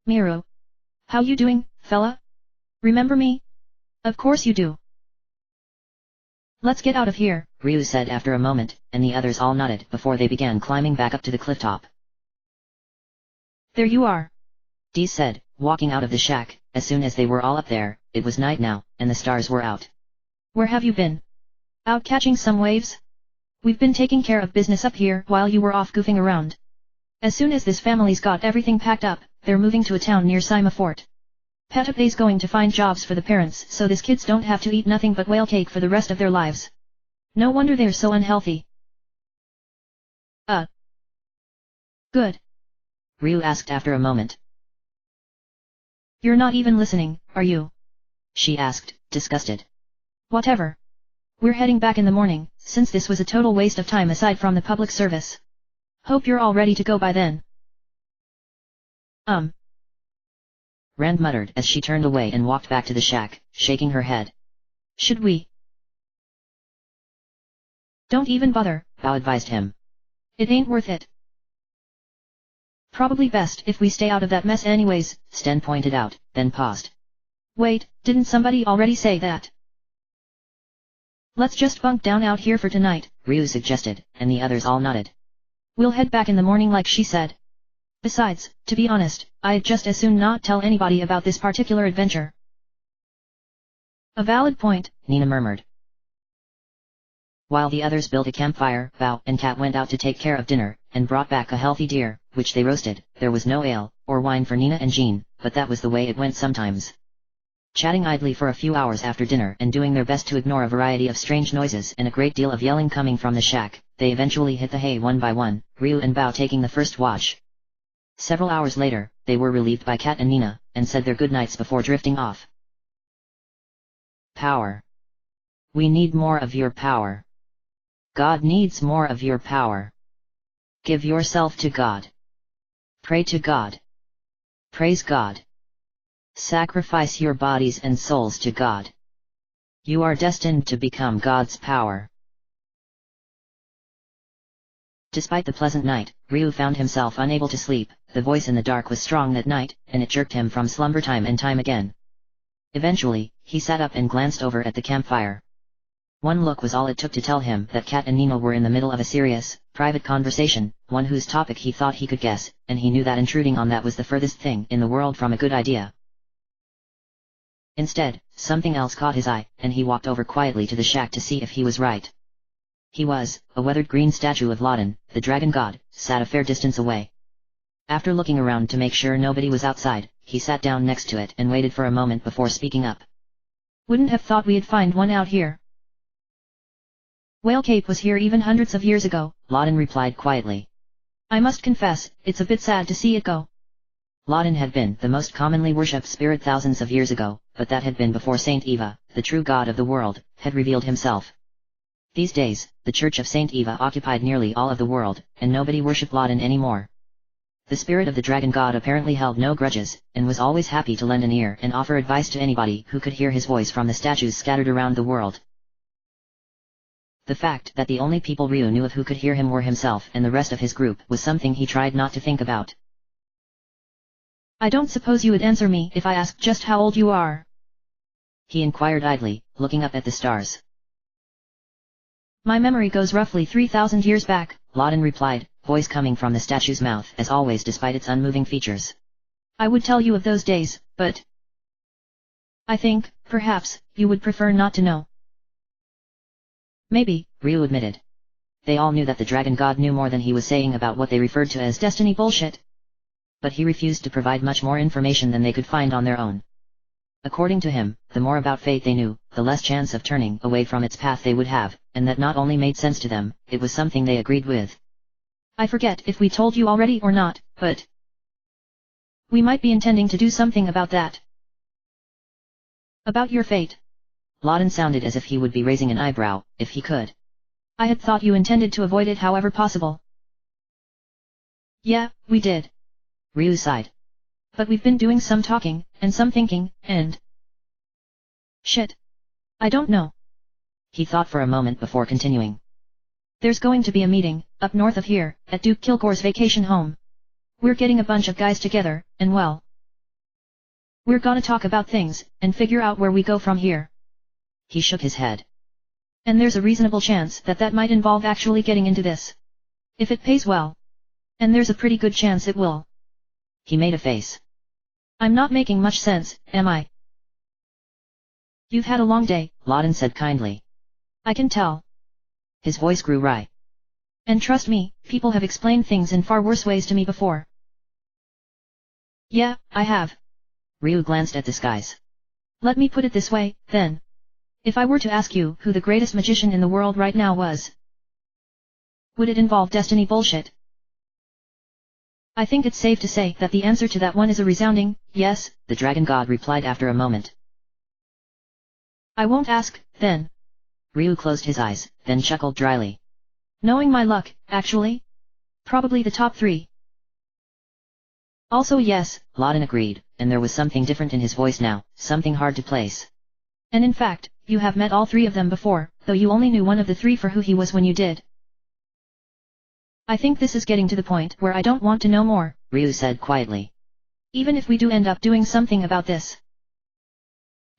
Miru. How you doing, fella? Remember me? Of course you do. Let's get out of here, Ryu said after a moment, and the others all nodded before they began climbing back up to the cliff top. There you are. Dee said, walking out of the shack. As soon as they were all up there, it was night now, and the stars were out. Where have you been? Out catching some waves? We've been taking care of business up here while you were off goofing around. As soon as this family's got everything packed up, they're moving to a town near Sima Fort. Patapay's going to find jobs for the parents so these kids don't have to eat nothing but whale cake for the rest of their lives. No wonder they're so unhealthy. Good. Ryu asked after a moment. You're not even listening, are you? She asked, disgusted. Whatever. We're heading back in the morning, since this was a total waste of time aside from the public service. Hope you're all ready to go by then. Rand muttered as she turned away and walked back to the shack, shaking her head. Should we? Don't even bother, Bao advised him. It ain't worth it. Probably best if we stay out of that mess anyways, Sten pointed out, then paused. Wait, didn't somebody already say that? Let's just bunk down out here for tonight, Ryu suggested, and the others all nodded. We'll head back in the morning like she said. Besides, to be honest, I'd just as soon not tell anybody about this particular adventure. A valid point, Nina murmured. While the others built a campfire, Bao and Kat went out to take care of dinner, and brought back a healthy deer, which they roasted. There was no ale, or wine for Nina and Jean, but that was the way it went sometimes. Chatting idly for a few hours after dinner and doing their best to ignore a variety of strange noises and a great deal of yelling coming from the shack, they eventually hit the hay one by one, Ryu and Bao taking the first watch. Several hours later, they were relieved by Kat and Nina, and said their goodnights before drifting off. Power. We need more of your power. God needs more of your power. Give yourself to God. Pray to God. Praise God. Sacrifice your bodies and souls to God. You are destined to become God's power. Despite the pleasant night, Ryu found himself unable to sleep. The voice in the dark was strong that night, and it jerked him from slumber time and time again. Eventually, he sat up and glanced over at the campfire. One look was all it took to tell him that Kat and Nina were in the middle of a serious, private conversation, one whose topic he thought he could guess, and he knew that intruding on that was the furthest thing in the world from a good idea. Instead, something else caught his eye, and he walked over quietly to the shack to see if he was right. He was. A weathered green statue of Loden, the dragon god, sat a fair distance away. After looking around to make sure nobody was outside, he sat down next to it and waited for a moment before speaking up. Wouldn't have thought we'd find one out here. Whale Cape was here even hundreds of years ago, Loden replied quietly. I must confess, it's a bit sad to see it go. Loden had been the most commonly worshipped spirit thousands of years ago, but that had been before Saint Eva, the true god of the world, had revealed himself. These days, the Church of Saint Eva occupied nearly all of the world, and nobody worshipped Loden anymore. The spirit of the dragon god apparently held no grudges, and was always happy to lend an ear and offer advice to anybody who could hear his voice from the statues scattered around the world. The fact that the only people Ryu knew of who could hear him were himself and the rest of his group was something he tried not to think about. I don't suppose you would answer me if I asked just how old you are? He inquired idly, looking up at the stars. My memory goes roughly 3,000 years back, Loden replied, voice coming from the statue's mouth as always despite its unmoving features. I would tell you of those days, but I think, perhaps, you would prefer not to know. Maybe, Ryu admitted. They all knew that the dragon god knew more than he was saying about what they referred to as destiny bullshit. But he refused to provide much more information than they could find on their own. According to him, the more about fate they knew, the less chance of turning away from its path they would have, and that not only made sense to them, it was something they agreed with. I forget if we told you already or not, but we might be intending to do something about that. About your fate. Lawton sounded as if he would be raising an eyebrow, if he could. I had thought you intended to avoid it however possible. Yeah, we did. Ryu sighed. But we've been doing some talking, and some thinking, and... Shit. I don't know. He thought for a moment before continuing. There's going to be a meeting, up north of here, at Duke Kilgore's vacation home. We're getting a bunch of guys together, and well... we're gonna talk about things, and figure out where we go from here. He shook his head. And there's a reasonable chance that that might involve actually getting into this. If it pays well. And there's a pretty good chance it will. He made a face. I'm not making much sense, am I? You've had a long day, Lawton said kindly. I can tell. His voice grew wry. And trust me, people have explained things in far worse ways to me before. Yeah, I have. Ryu glanced at the skies. Let me put it this way, then. If I were to ask you who the greatest magician in the world right now was, would it involve destiny bullshit? I think it's safe to say that the answer to that one is a resounding, yes, the dragon god replied after a moment. I won't ask, then. Ryu closed his eyes, then chuckled dryly. Knowing my luck, actually? Probably the top 3. Also yes, Lawton agreed, and there was something different in his voice now, something hard to place. And in fact, you have met all 3 of them before, though you only knew one of the 3 for who he was when you did. I think this is getting to the point where I don't want to know more, Ryu said quietly. Even if we do end up doing something about this,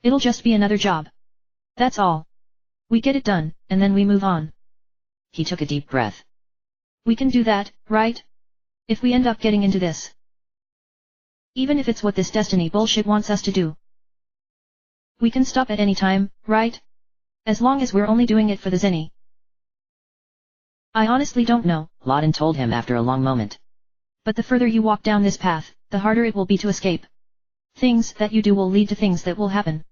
it'll just be another job. That's all. We get it done, and then we move on. He took a deep breath. We can do that, right? If we end up getting into this. Even if it's what this destiny bullshit wants us to do. We can stop at any time, right? As long as we're only doing it for the zenny. I honestly don't know, Lawton told him after a long moment. But the further you walk down this path, the harder it will be to escape. Things that you do will lead to things that will happen.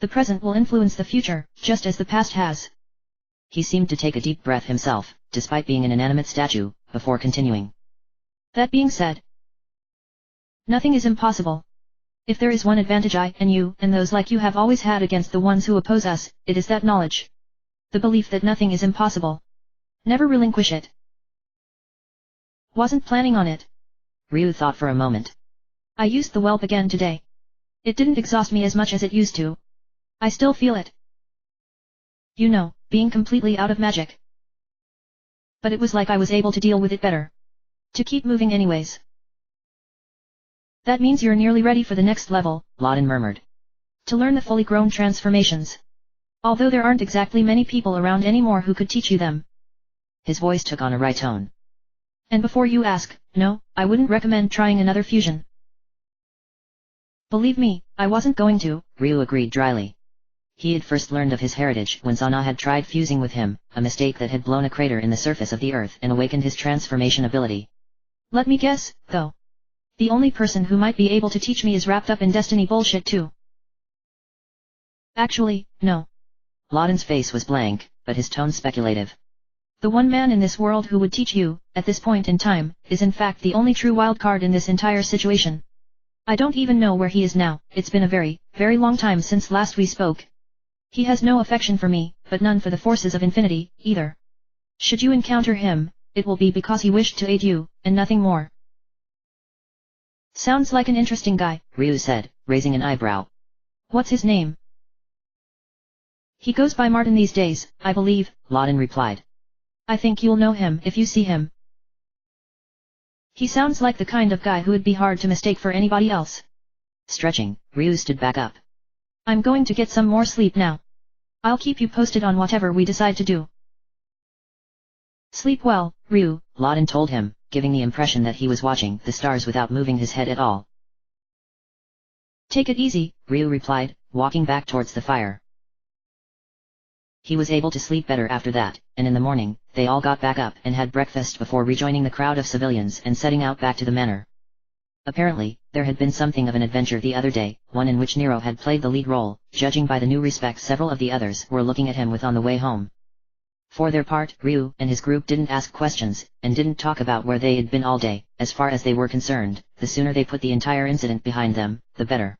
The present will influence the future, just as the past has. He seemed to take a deep breath himself, despite being an inanimate statue, before continuing. That being said, nothing is impossible. If there is one advantage I and you and those like you have always had against the ones who oppose us, it is that knowledge. The belief that nothing is impossible. Never relinquish it. Wasn't planning on it. Ryu thought for a moment. I used the whelp again today. It didn't exhaust me as much as it used to. I still feel it. You know, being completely out of magic. But it was like I was able to deal with it better. To keep moving anyways. That means you're nearly ready for the next level, Lawton murmured. To learn the fully grown transformations. Although there aren't exactly many people around anymore who could teach you them. His voice took on a wry tone. And before you ask, no, I wouldn't recommend trying another fusion. Believe me, I wasn't going to, Ryu agreed dryly. He had first learned of his heritage when Sana had tried fusing with him, a mistake that had blown a crater in the surface of the earth and awakened his transformation ability. Let me guess, though. The only person who might be able to teach me is wrapped up in destiny bullshit too. Actually, no. Lawton's face was blank, but his tone speculative. The one man in this world who would teach you, at this point in time, is in fact the only true wild card in this entire situation. I don't even know where he is now, it's been a very, very long time since last we spoke. He has no affection for me, but none for the forces of infinity, either. Should you encounter him, it will be because he wished to aid you, and nothing more. Sounds like an interesting guy, Ryu said, raising an eyebrow. What's his name? He goes by Martin these days, I believe, Lawton replied. I think you'll know him if you see him. He sounds like the kind of guy who would be hard to mistake for anybody else. Stretching, Ryu stood back up. I'm going to get some more sleep now. I'll keep you posted on whatever we decide to do. Sleep well, Ryu, Lawton told him, giving the impression that he was watching the stars without moving his head at all. Take it easy, Ryu replied, walking back towards the fire. He was able to sleep better after that, and in the morning, they all got back up and had breakfast before rejoining the crowd of civilians and setting out back to the manor. Apparently, there had been something of an adventure the other day, one in which Nero had played the lead role, judging by the new respect several of the others were looking at him with on the way home. For their part, Ryu and his group didn't ask questions, and didn't talk about where they had been all day. As far as they were concerned, the sooner they put the entire incident behind them, the better.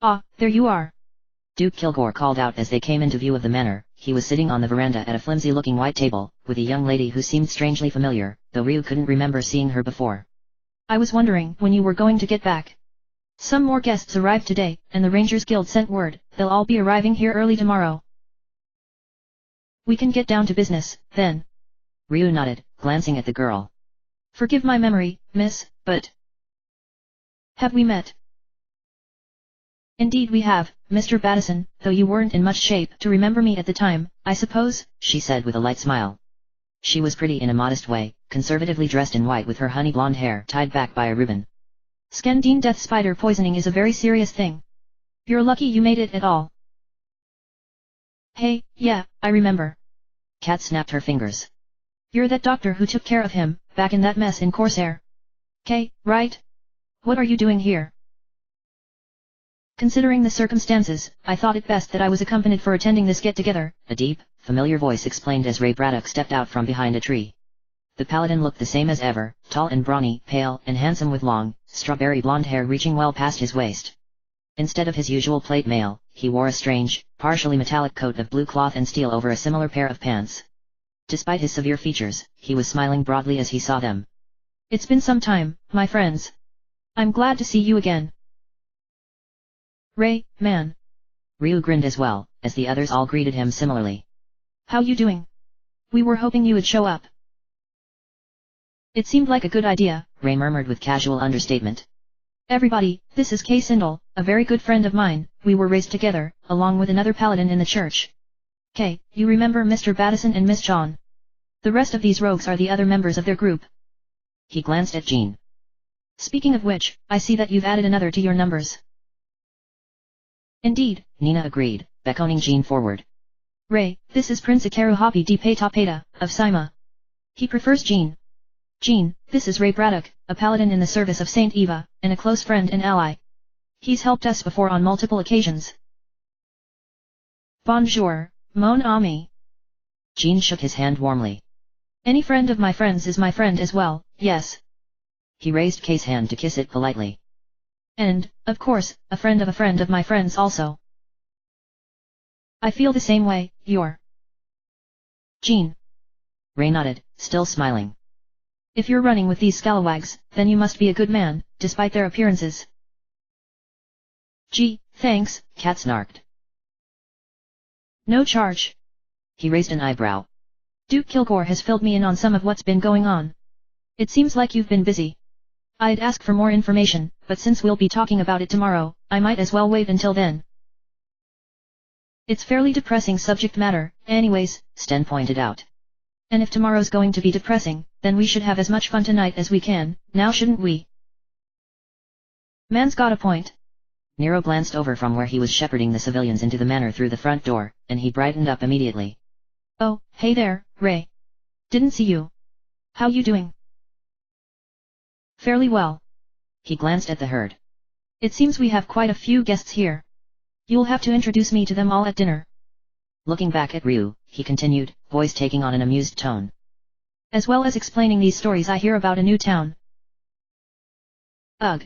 Ah, there you are. Duke Kilgore called out as they came into view of the manor. He was sitting on the veranda at a flimsy-looking white table, with a young lady who seemed strangely familiar, though Ryu couldn't remember seeing her before. I was wondering when you were going to get back. Some more guests arrived today, and the Rangers Guild sent word, they'll all be arriving here early tomorrow. We can get down to business, then. Ryu nodded, glancing at the girl. Forgive my memory, miss, but... have we met? Indeed we have, Mr. Battison, though you weren't in much shape to remember me at the time, I suppose, she said with a light smile. She was pretty in a modest way, conservatively dressed in white with her honey blonde hair tied back by a ribbon. Scandine death spider poisoning is a very serious thing. You're lucky you made it at all. Hey, yeah, I remember. Kat snapped her fingers. You're that doctor who took care of him, back in that mess in Corsair. Kay, right? What are you doing here? Considering the circumstances, I thought it best that I was accompanied for attending this get-together, a deep, familiar voice explained as Ray Braddock stepped out from behind a tree. The paladin looked the same as ever, tall and brawny, pale and handsome with long, strawberry blonde hair reaching well past his waist. Instead of his usual plate mail, he wore a strange, partially metallic coat of blue cloth and steel over a similar pair of pants. Despite his severe features, he was smiling broadly as he saw them. It's been some time, my friends. I'm glad to see you again. Ray, man. Ryu grinned as well, as the others all greeted him similarly. How you doing? We were hoping you would show up. It seemed like a good idea, Ray murmured with casual understatement. Everybody, this is Kay Sindel, a very good friend of mine. We were raised together, along with another paladin in the church. Kay, you remember Mr. Battison and Miss John? The rest of these rogues are the other members of their group. He glanced at Jean. Speaking of which, I see that you've added another to your numbers. Indeed, Nina agreed, beckoning Jean forward. Ray, this is Prince Ikaru Hapi di Petapeta, of Sima. He prefers Jean. Jean, this is Ray Braddock, a paladin in the service of Saint Eva, and a close friend and ally. He's helped us before on multiple occasions. Bonjour, mon ami. Jean shook his hand warmly. Any friend of my friends is my friend as well, yes. He raised Kay's hand to kiss it politely. And, of course, a friend of my friends also. I feel the same way, you're... Jean. Ray nodded, still smiling. If you're running with these scalawags, then you must be a good man, despite their appearances. Gee, thanks, Kat snarked. No charge. He raised an eyebrow. Duke Kilgore has filled me in on some of what's been going on. It seems like you've been busy. I'd ask for more information, but since we'll be talking about it tomorrow, I might as well wait until then. It's fairly depressing subject matter, anyways, Sten pointed out. And if tomorrow's going to be depressing, then we should have as much fun tonight as we can, now shouldn't we? Man's got a point. Nero glanced over from where he was shepherding the civilians into the manor through the front door, and he brightened up immediately. Oh, hey there, Ray. Didn't see you. How you doing? Fairly well. He glanced at the herd. It seems we have quite a few guests here. You'll have to introduce me to them all at dinner. Looking back at Ryu, he continued, voice taking on an amused tone. As well as explaining these stories I hear about a new town. Ugh.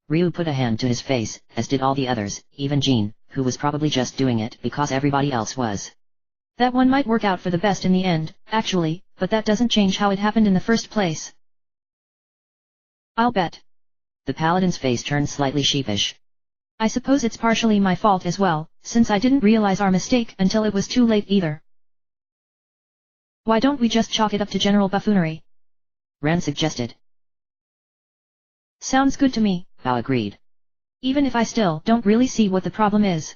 Ryu put a hand to his face, as did all the others, even Jean, who was probably just doing it because everybody else was. That one might work out for the best in the end, actually, but that doesn't change how it happened in the first place. I'll bet. The paladin's face turned slightly sheepish. I suppose it's partially my fault as well, since I didn't realize our mistake until it was too late either. Why don't we just chalk it up to general buffoonery? Ran suggested. Sounds good to me, Bao agreed. Even if I still don't really see what the problem is.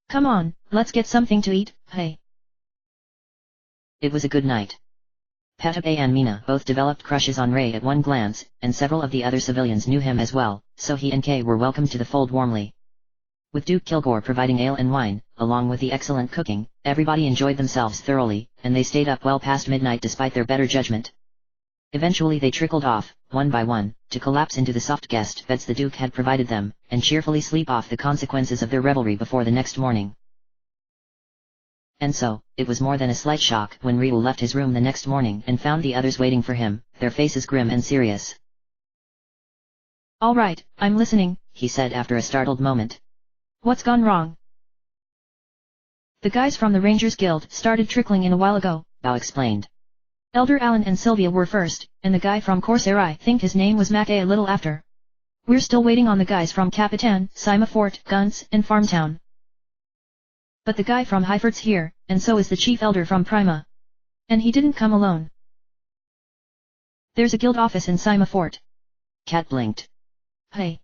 Come on, let's get something to eat, hey. It was a good night. Petabe and Mina both developed crushes on Ray at one glance, and several of the other civilians knew him as well, so he and Kay were welcomed to the fold warmly. With Duke Kilgore providing ale and wine, along with the excellent cooking, everybody enjoyed themselves thoroughly, and they stayed up well past midnight despite their better judgment. Eventually they trickled off, one by one, to collapse into the soft guest beds the Duke had provided them, and cheerfully sleep off the consequences of their revelry before the next morning. And so, it was more than a slight shock when Ryu left his room the next morning and found the others waiting for him, their faces grim and serious. "All right, I'm listening," he said after a startled moment. "What's gone wrong?" "The guys from the Rangers Guild started trickling in a while ago," Bao explained. "Elder Alan and Sylvia were first, and the guy from Corsair, I think his name was Mackay, a little after. We're still waiting on the guys from Capitan, Sima Fort, Guns, and Farmtown. But the guy from Highfort's here, and so is the chief elder from Prima. And he didn't come alone. There's a guild office in Sima Fort." Cat blinked. "Hey.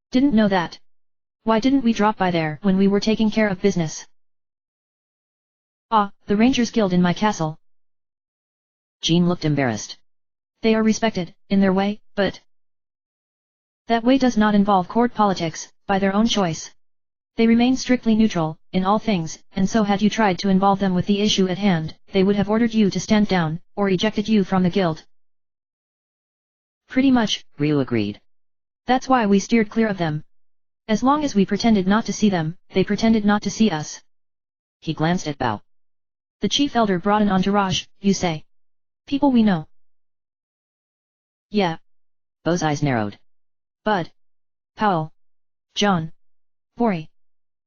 Didn't know that. Why didn't we drop by there when we were taking care of business?" "Ah, the Rangers Guild in my castle." Jean looked embarrassed. "They are respected, in their way, but that way does not involve court politics, by their own choice. They remain strictly neutral, in all things, and so had you tried to involve them with the issue at hand, they would have ordered you to stand down, or ejected you from the guild." "Pretty much," Ryu agreed. "That's why we steered clear of them. As long as we pretended not to see them, they pretended not to see us." He glanced at Bao. "The chief elder brought an entourage, you say? People we know?" "Yeah." Bo's eyes narrowed. Bud, Powell, John, Bori.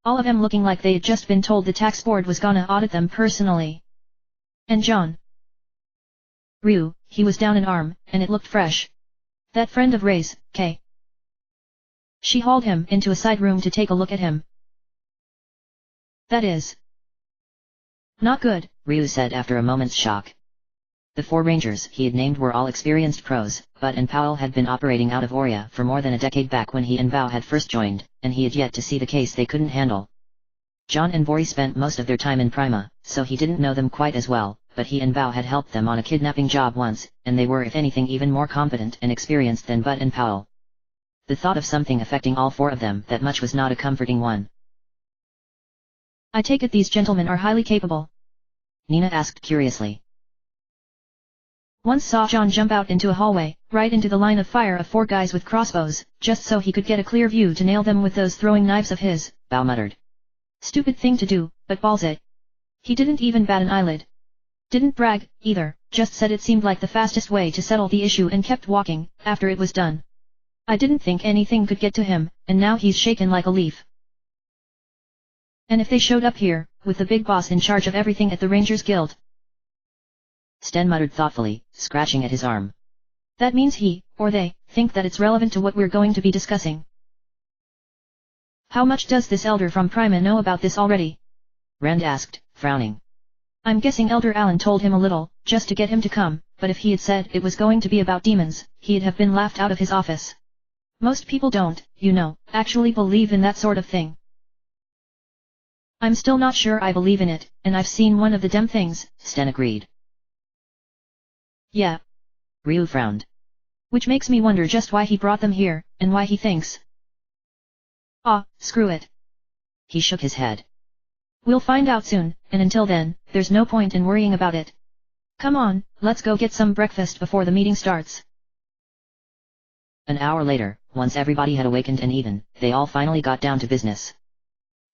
All of them looking like they had just been told the tax board was gonna audit them personally. And John. Ryu, he was down an arm, and it looked fresh. That friend of Ray's, Kay. She hauled him into a side room to take a look at him. "That is not good," Ryu said after a moment's shock. The 4 rangers he had named were all experienced pros, Bud and Powell had been operating out of Oria for more than a decade back when he and Bao had first joined, and he had yet to see the case they couldn't handle. John and Bori spent most of their time in Prima, so he didn't know them quite as well, but he and Bao had helped them on a kidnapping job once, and they were if anything even more competent and experienced than Bud and Powell. The thought of something affecting all 4 of them that much was not a comforting one. "I take it these gentlemen are highly capable?" Nina asked curiously. "Once saw John jump out into a hallway, right into the line of fire of 4 guys with crossbows, just so he could get a clear view to nail them with those throwing knives of his," Bao muttered. "Stupid thing to do, but balls it. He didn't even bat an eyelid. Didn't brag, either, just said it seemed like the fastest way to settle the issue and kept walking, after it was done. I didn't think anything could get to him, and now he's shaken like a leaf. And if they showed up here, with the big boss in charge of everything at the Rangers Guild..." Sten muttered thoughtfully, scratching at his arm. "That means he, or they, think that it's relevant to what we're going to be discussing." "How much does this elder from Prima know about this already?" Rand asked, frowning. "I'm guessing Elder Alan told him a little, just to get him to come, but if he had said it was going to be about demons, he'd have been laughed out of his office. Most people don't, you know, actually believe in that sort of thing." "I'm still not sure I believe in it, and I've seen one of the damn things," Sten agreed. "Yeah." Ryu frowned. "Which makes me wonder just why he brought them here, and why he thinks..." "Ah, screw it." He shook his head. "We'll find out soon, and until then, there's no point in worrying about it. Come on, let's go get some breakfast before the meeting starts." An hour later, once everybody had awakened and even, they all finally got down to business.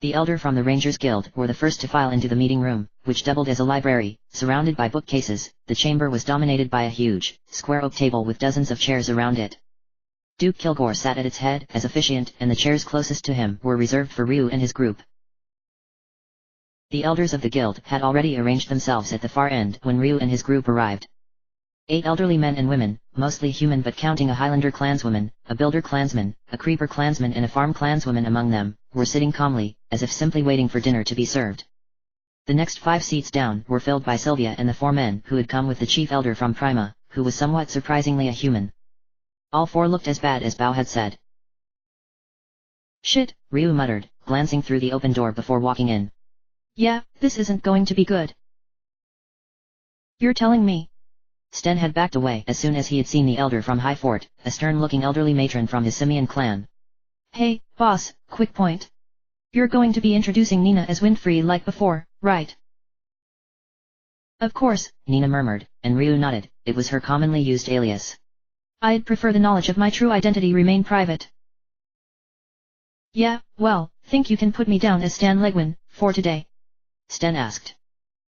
The elder from the Rangers Guild were the first to file into the meeting room, which doubled as a library, surrounded by bookcases. The chamber was dominated by a huge, square oak table with dozens of chairs around it. Duke Kilgore sat at its head as officiant, and the chairs closest to him were reserved for Ryu and his group. The elders of the guild had already arranged themselves at the far end when Ryu and his group arrived. 8 elderly men and women, mostly human but counting a Highlander clanswoman, a Builder clansman, a Creeper clansman and a Farm clanswoman among them, were sitting calmly, as if simply waiting for dinner to be served. The next 5 seats down were filled by Sylvia and the 4 men who had come with the chief elder from Prima, who was somewhat surprisingly a human. All 4 looked as bad as Bao had said. "Shit," Ryu muttered, glancing through the open door before walking in. "Yeah, this isn't going to be good." "You're telling me?" Sten had backed away as soon as he had seen the elder from High Fort, a stern-looking elderly matron from his Simian clan. "Hey, boss, quick point. You're going to be introducing Nina as Windfree like before, right?" "Of course," Nina murmured, and Ryu nodded, it was her commonly used alias. I'd prefer the knowledge of my true identity remain private. Yeah, well, think you can put me down as Stan Legwin, for today? Stan asked.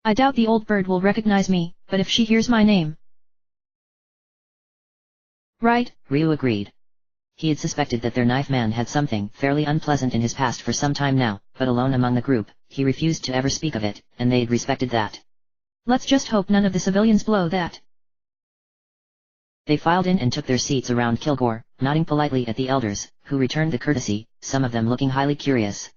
I doubt the old bird will recognize me, but if she hears my name. Right, Ryu agreed. He had suspected that their knife man had something fairly unpleasant in his past for some time now, but alone among the group, he refused to ever speak of it, and they'd respected that. Let's just hope none of the civilians blow that. They filed in and took their seats around Kilgore, nodding politely at the elders, who returned the courtesy, some of them looking highly curious.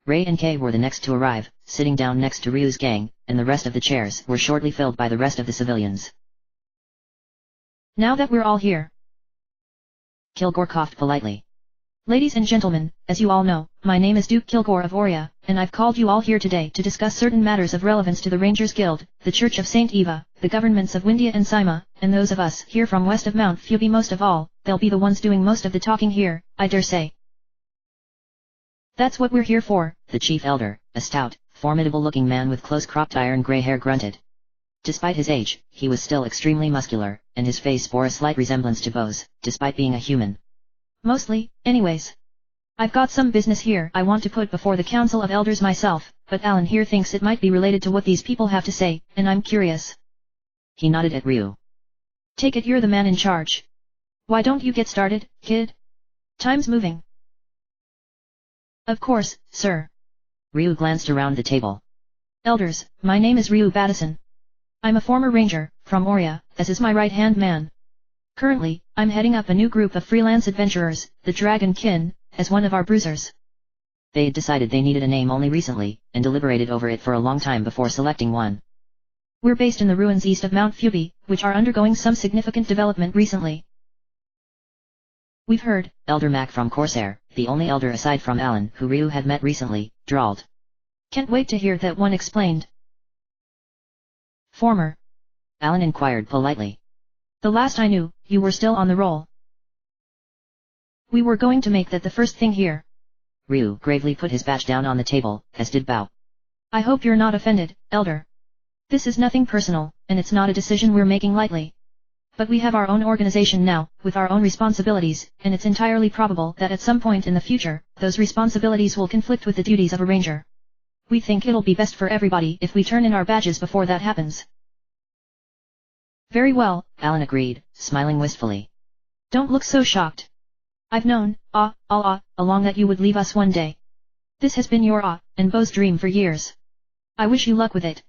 Ray and Kay were the next to arrive, sitting down next to Ryu's gang, and the rest of the chairs were shortly filled by the rest of the civilians. Now that we're all here. Kilgore coughed politely. Ladies and gentlemen, as you all know, my name is Duke Kilgore of Oria, and I've called you all here today to discuss certain matters of relevance to the Rangers Guild, the Church of St. Eva, the governments of Windia and Sima, and those of us here from west of Mount Phoebe. Most of all, they'll be the ones doing most of the talking here, I dare say. That's what we're here for, the chief elder, a stout, formidable-looking man with close-cropped iron-gray hair grunted. Despite his age, he was still extremely muscular, and his face bore a slight resemblance to Bo's, despite being a human. Mostly, anyways. I've got some business here I want to put before the Council of Elders myself, but Alan here thinks it might be related to what these people have to say, and I'm curious. He nodded at Ryu. Take it you're the man in charge. Why don't you get started, kid? Time's moving. Of course, sir. Ryu glanced around the table. Elders, my name is Ryu Battison. I'm a former ranger, from Oria, as is my right-hand man. Currently, I'm heading up a new group of freelance adventurers, the Dragon Kin, as one of our bruisers. They had decided they needed a name only recently, and deliberated over it for a long time before selecting one. We're based in the ruins east of Mount Phoebe, which are undergoing some significant development recently. We've heard, Elder Mac from Corsair, the only elder aside from Alan who Ryu had met recently, drawled. Can't wait to hear that one explained. Former. Alan inquired politely. The last I knew, you were still on the roll. We were going to make that the first thing here. Ryu gravely put his badge down on the table, as did Bao. I hope you're not offended, Elder. This is nothing personal, and it's not a decision we're making lightly. But we have our own organization now, with our own responsibilities, and it's entirely probable that at some point in the future, those responsibilities will conflict with the duties of a ranger. We think it'll be best for everybody if we turn in our badges before that happens. Very well, Alan agreed, smiling wistfully. Don't look so shocked. I've known, along that you would leave us one day. This has been your and Bo's dream for years. I wish you luck with it.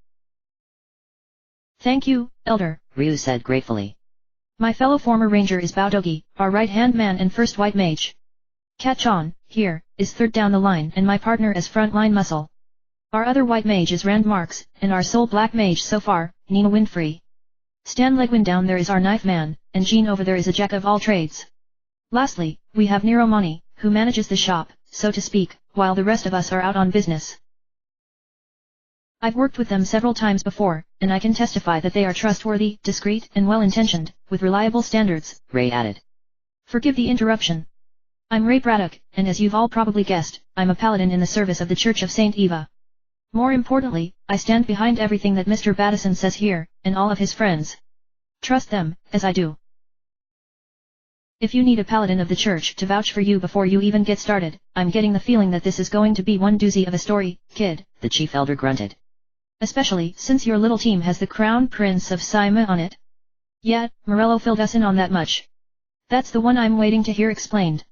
Thank you, Elder, Ryu said gratefully. My fellow former ranger is Bao Dogi, our right-hand man and first white mage. Kachan, here, is third down the line and my partner as front-line muscle. Our other white mage is Rand Marks, and our sole black mage so far, Nina Winfrey. Stan Legwin down there is our knife man, and Jean over there is a jack of all trades. Lastly, we have Nero Mani, who manages the shop, so to speak, while the rest of us are out on business. I've worked with them several times before, and I can testify that they are trustworthy, discreet, and well-intentioned, with reliable standards, Ray added. Forgive the interruption. I'm Ray Braddock, and as you've all probably guessed, I'm a paladin in the service of the Church of St. Eva. More importantly, I stand behind everything that Mr. Battison says here, and all of his friends. Trust them, as I do. If you need a paladin of the church to vouch for you before you even get started, I'm getting the feeling that this is going to be one doozy of a story, kid, the chief elder grunted. Especially since your little team has the Crown Prince of Sima on it. Yeah, Morello filled us in on that much. That's the one I'm waiting to hear explained.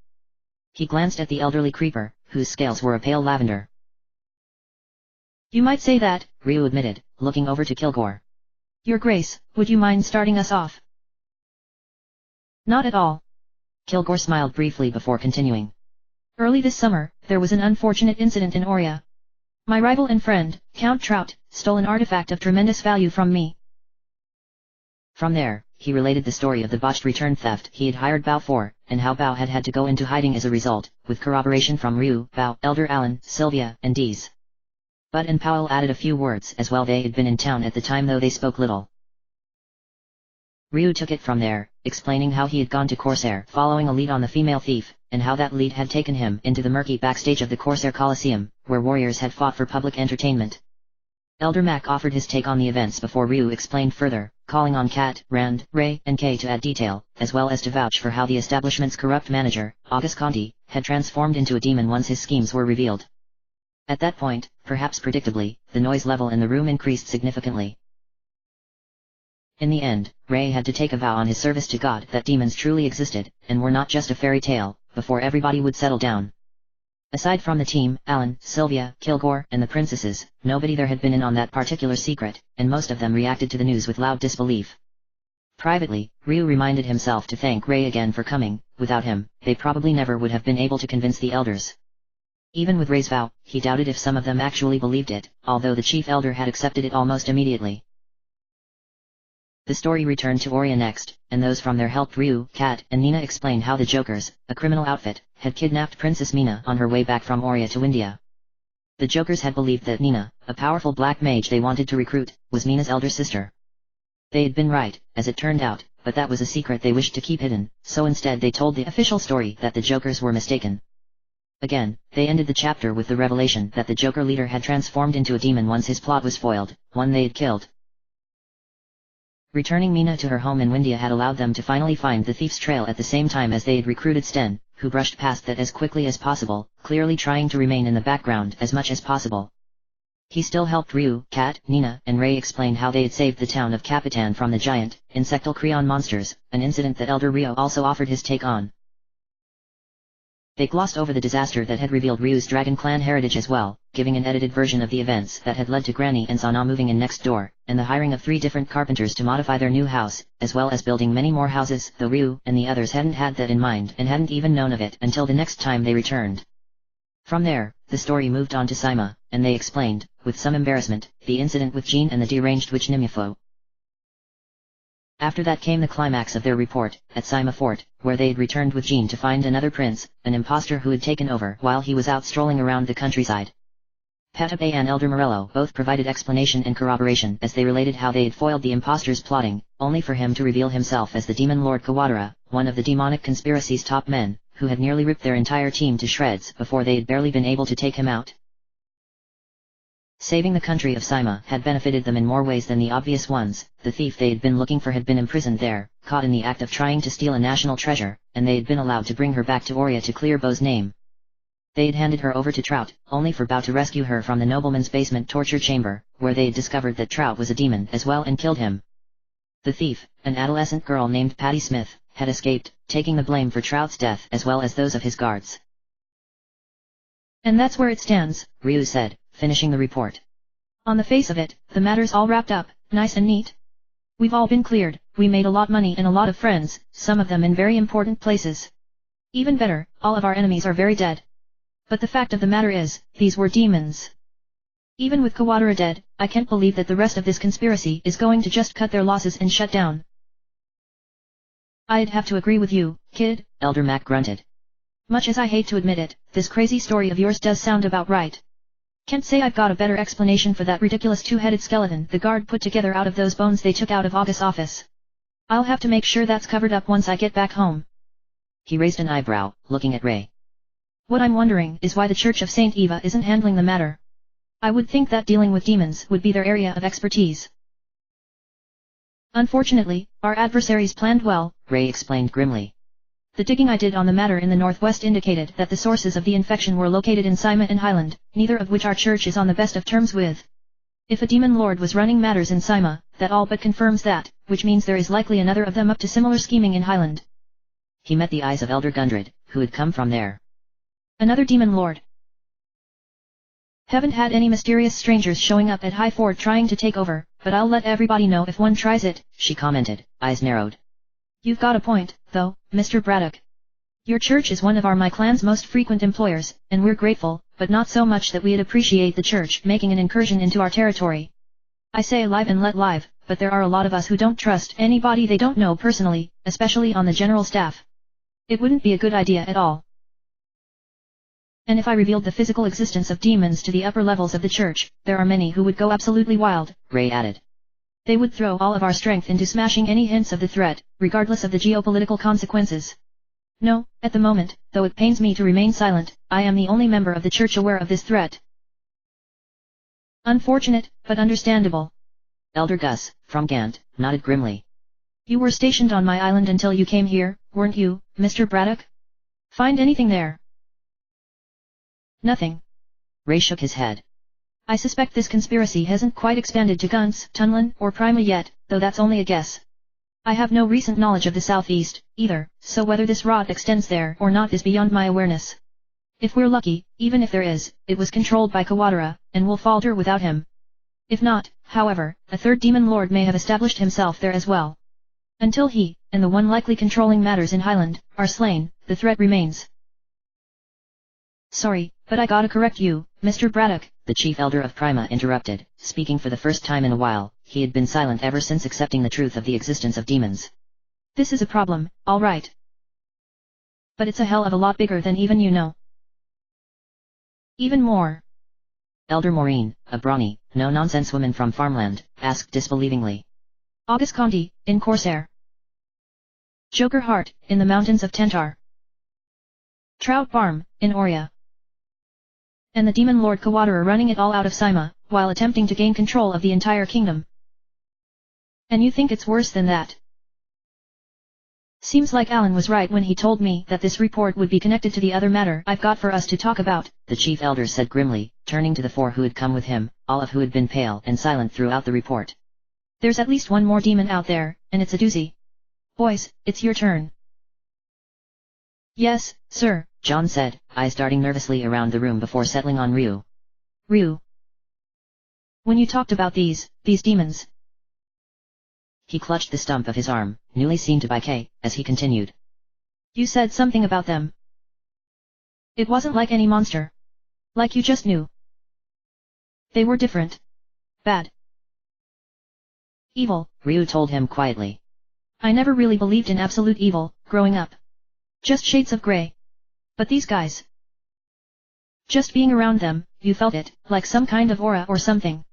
He glanced at the elderly creeper, whose scales were a pale lavender. You might say that, Ryu admitted, looking over to Kilgore. Your Grace, would you mind starting us off? Not at all. Kilgore smiled briefly before continuing. Early this summer, there was an unfortunate incident in Oria. My rival and friend, Count Trout, stole an artifact of tremendous value from me. From there, he related the story of the botched return theft he had hired Bao for, and how Bao had to go into hiding as a result, with corroboration from Ryu, Bao, Elder Alan, Sylvia, and Dees. Bud and Powell added a few words as well. They had been in town at the time, though they spoke little. Ryu took it from there, explaining how he had gone to Corsair following a lead on the female thief, and how that lead had taken him into the murky backstage of the Corsair Coliseum, where warriors had fought for public entertainment. Elder Mac offered his take on the events before Ryu explained further, calling on Kat, Rand, Ray, and Kay to add detail, as well as to vouch for how the establishment's corrupt manager, August Conti, had transformed into a demon once his schemes were revealed. At that point, perhaps predictably, the noise level in the room increased significantly. In the end, Ray had to take a vow on his service to God that demons truly existed, and were not just a fairy tale, before everybody would settle down. Aside from the team, Alan, Sylvia, Kilgore, and the princesses, nobody there had been in on that particular secret, and most of them reacted to the news with loud disbelief. Privately, Ryu reminded himself to thank Ray again for coming. Without him, they probably never would have been able to convince the elders. Even with Ray's vow, he doubted if some of them actually believed it, although the chief elder had accepted it almost immediately. The story returned to Oria next, and those from there helped Ryu, Kat, and Nina explain how the Jokers, a criminal outfit, had kidnapped Princess Mina on her way back from Oria to Windia. The Jokers had believed that Nina, a powerful black mage they wanted to recruit, was Mina's elder sister. They had been right, as it turned out, but that was a secret they wished to keep hidden, so instead they told the official story that the Jokers were mistaken. Again, they ended the chapter with the revelation that the Joker leader had transformed into a demon once his plot was foiled, one they had killed. Returning Mina to her home in Windia had allowed them to finally find the thief's trail at the same time as they had recruited Sten, who brushed past that as quickly as possible, clearly trying to remain in the background as much as possible. He still helped Ryu, Kat, Nina, and Ray explain how they had saved the town of Capitan from the giant, insectal Creon monsters, an incident that Elder Rio also offered his take on. They glossed over the disaster that had revealed Ryu's Dragon Clan heritage as well, giving an edited version of the events that had led to Granny and Sana moving in next door, and the hiring of 3 different carpenters to modify their new house, as well as building many more houses, though Ryu and the others hadn't had that in mind and hadn't even known of it until the next time they returned. From there, the story moved on to Sima, and they explained, with some embarrassment, the incident with Jean and the deranged witch Nimufo. After that came the climax of their report, at Sima Fort, where they had returned with Jean to find another prince, an impostor who had taken over while he was out strolling around the countryside. Patabe and Elder Morello both provided explanation and corroboration as they related how they had foiled the impostor's plotting, only for him to reveal himself as the demon Lord Kawadara, one of the demonic conspiracy's top men, who had nearly ripped their entire team to shreds before they had barely been able to take him out. Saving the country of Sima had benefited them in more ways than the obvious ones. The thief they had been looking for had been imprisoned there, caught in the act of trying to steal a national treasure, and they had been allowed to bring her back to Oria to clear Bo's name. They had handed her over to Trout, only for Bao to rescue her from the nobleman's basement torture chamber, where they had discovered that Trout was a demon as well and killed him. The thief, an adolescent girl named Patty Smith, had escaped, taking the blame for Trout's death as well as those of his guards. And that's where it stands, Ryu said, finishing the report. On the face of it, the matter's all wrapped up, nice and neat. We've all been cleared, we made a lot of money and a lot of friends, some of them in very important places. Even better, all of our enemies are very dead. But the fact of the matter is, these were demons. Even with Kawadara dead, I can't believe that the rest of this conspiracy is going to just cut their losses and shut down. I'd have to agree with you, kid, Elder Mac grunted. Much as I hate to admit it, this crazy story of yours does sound about right. Can't say I've got a better explanation for that ridiculous 2-headed skeleton the guard put together out of those bones they took out of August's office. I'll have to make sure that's covered up once I get back home. He raised an eyebrow, looking at Ray. What I'm wondering is why the Church of Saint Eva isn't handling the matter. I would think that dealing with demons would be their area of expertise. Unfortunately, our adversaries planned well, Ray explained grimly. The digging I did on the matter in the northwest indicated that the sources of the infection were located in Sima and Highland, neither of which our church is on the best of terms with. If a demon lord was running matters in Sima, that all but confirms that, which means there is likely another of them up to similar scheming in Highland. He met the eyes of Elder Gundred, who had come from there. Another demon lord. Haven't had any mysterious strangers showing up at High Ford trying to take over, but I'll let everybody know if one tries it, she commented, eyes narrowed. You've got a point, though, Mr. Braddock. Your church is one of my clan's most frequent employers, and we're grateful, but not so much that we'd appreciate the church making an incursion into our territory. I say live and let live, but there are a lot of us who don't trust anybody they don't know personally, especially on the general staff. It wouldn't be a good idea at all. And if I revealed the physical existence of demons to the upper levels of the church, there are many who would go absolutely wild, Ray added. They would throw all of our strength into smashing any hints of the threat, regardless of the geopolitical consequences. No, at the moment, though it pains me to remain silent, I am the only member of the church aware of this threat. Unfortunate, but understandable. Elder Gus, from Gant, nodded grimly. You were stationed on my island until you came here, weren't you, Mr. Braddock? Find anything there? Nothing. Ray shook his head. I suspect this conspiracy hasn't quite expanded to Gunts, Tunlin, or Prima yet, though that's only a guess. I have no recent knowledge of the southeast, either, so whether this rot extends there or not is beyond my awareness. If we're lucky, even if there is, it was controlled by Kawadara, and will falter without him. If not, however, a third demon lord may have established himself there as well. Until he, and the one likely controlling matters in Highland, are slain, the threat remains. Sorry, but I gotta correct you, Mr. Braddock, the chief elder of Prima interrupted, speaking for the first time in a while. He had been silent ever since accepting the truth of the existence of demons. This is a problem, all right. But it's a hell of a lot bigger than even you know. Even more. Elder Maureen, a brawny, no-nonsense woman from farmland, asked disbelievingly. August Conti, in Corsair. Joker Heart, in the mountains of Tentar. Trout Farm, in Oria. And the demon lord Kawadara running it all out of Sima, while attempting to gain control of the entire kingdom. And you think it's worse than that? Seems like Alan was right when he told me that this report would be connected to the other matter I've got for us to talk about, the chief elder said grimly, turning to the four who had come with him, all of who had been pale and silent throughout the report. There's at least one more demon out there, and it's a doozy. Boys, it's your turn. Yes, sir, John said, eyes darting nervously around the room before settling on Ryu. Ryu. When you talked about these demons. He clutched the stump of his arm, newly seen to by Kay, as he continued. You said something about them. It wasn't like any monster. Like you just knew. They were different. Bad. Evil, Ryu told him quietly. I never really believed in absolute evil, growing up. Just shades of grey. But these guys. Just being around them, you felt it, like some kind of aura or something.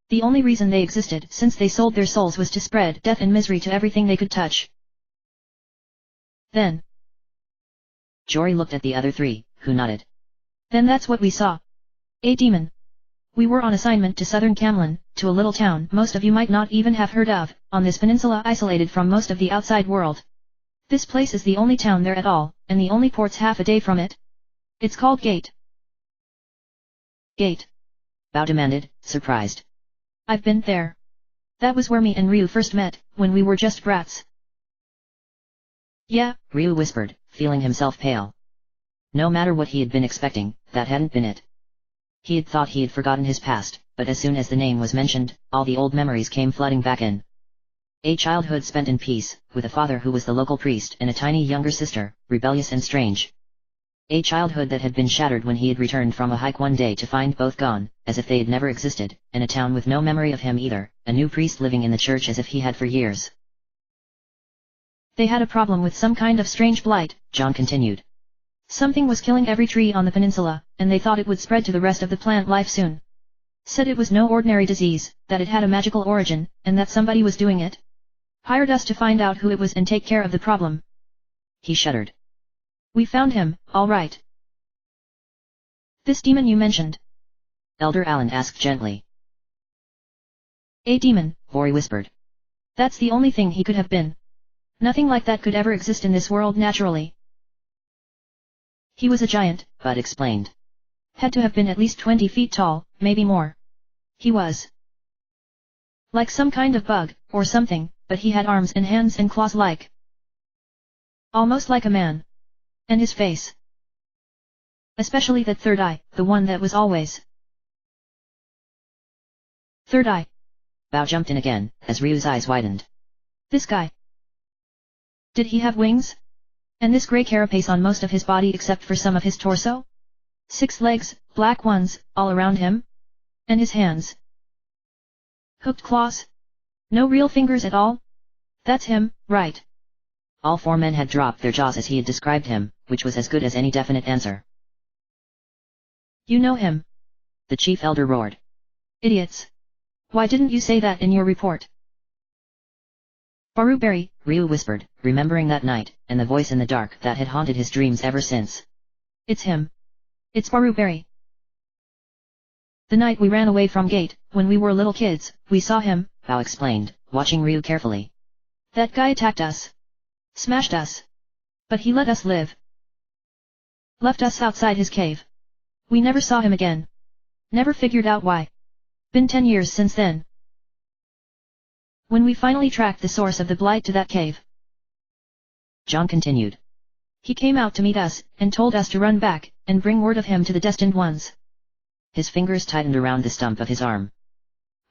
The only reason they existed since they sold their souls was to spread death and misery to everything they could touch. Then. Jory looked at the other three, who nodded. Then that's what we saw. A demon. We were on assignment to southern Camlin, to a little town most of you might not even have heard of, on this peninsula isolated from most of the outside world. This place is the only town there at all, and the only port's half a day from it. It's called Gate. Gate. Bao demanded, surprised. I've been there. That was where me and Ryu first met, when we were just brats. Yeah, Ryu whispered, feeling himself pale. No matter what he had been expecting, that hadn't been it. He had thought he had forgotten his past, but as soon as the name was mentioned, all the old memories came flooding back in. A childhood spent in peace, with a father who was the local priest and a tiny younger sister, rebellious and strange. A childhood that had been shattered when he had returned from a hike one day to find both gone, as if they had never existed, and a town with no memory of him either, a new priest living in the church as if he had for years. They had a problem with some kind of strange blight, John continued. Something was killing every tree on the peninsula, and they thought it would spread to the rest of the plant life soon. Said it was no ordinary disease, that it had a magical origin, and that somebody was doing it. Hired us to find out who it was and take care of the problem. He shuddered. We found him, all right. This demon you mentioned. Elder Alan asked gently. A demon, Vori whispered. That's the only thing he could have been. Nothing like that could ever exist in this world naturally. He was a giant, Bud explained. Had to have been at least 20 feet tall, maybe more. He was like some kind of bug, or something, but he had arms and hands and claws like. Almost like a man. And his face. Especially that third eye, the one that was always. Third eye. Bao jumped in again, as Ryu's eyes widened. This guy. Did he have wings? And this grey carapace on most of his body except for some of his torso? 6 legs, black ones, all around him? And his hands. Hooked claws? No real fingers at all? That's him, right? All 4 men had dropped their jaws as he had described him, which was as good as any definite answer. You know him? The chief elder roared. Idiots. Why didn't you say that in your report? Baruberry, Ryu whispered, remembering that night, and the voice in the dark that had haunted his dreams ever since. It's him. It's Baruberry. The night we ran away from Gate, when we were little kids, we saw him, Bao explained, watching Ryu carefully. That guy attacked us. Smashed us. But he let us live. Left us outside his cave. We never saw him again. Never figured out why. Been 10 years since then. When we finally tracked the source of the blight to that cave, John continued. He came out to meet us, and told us to run back, and bring word of him to the destined ones. His fingers tightened around the stump of his arm.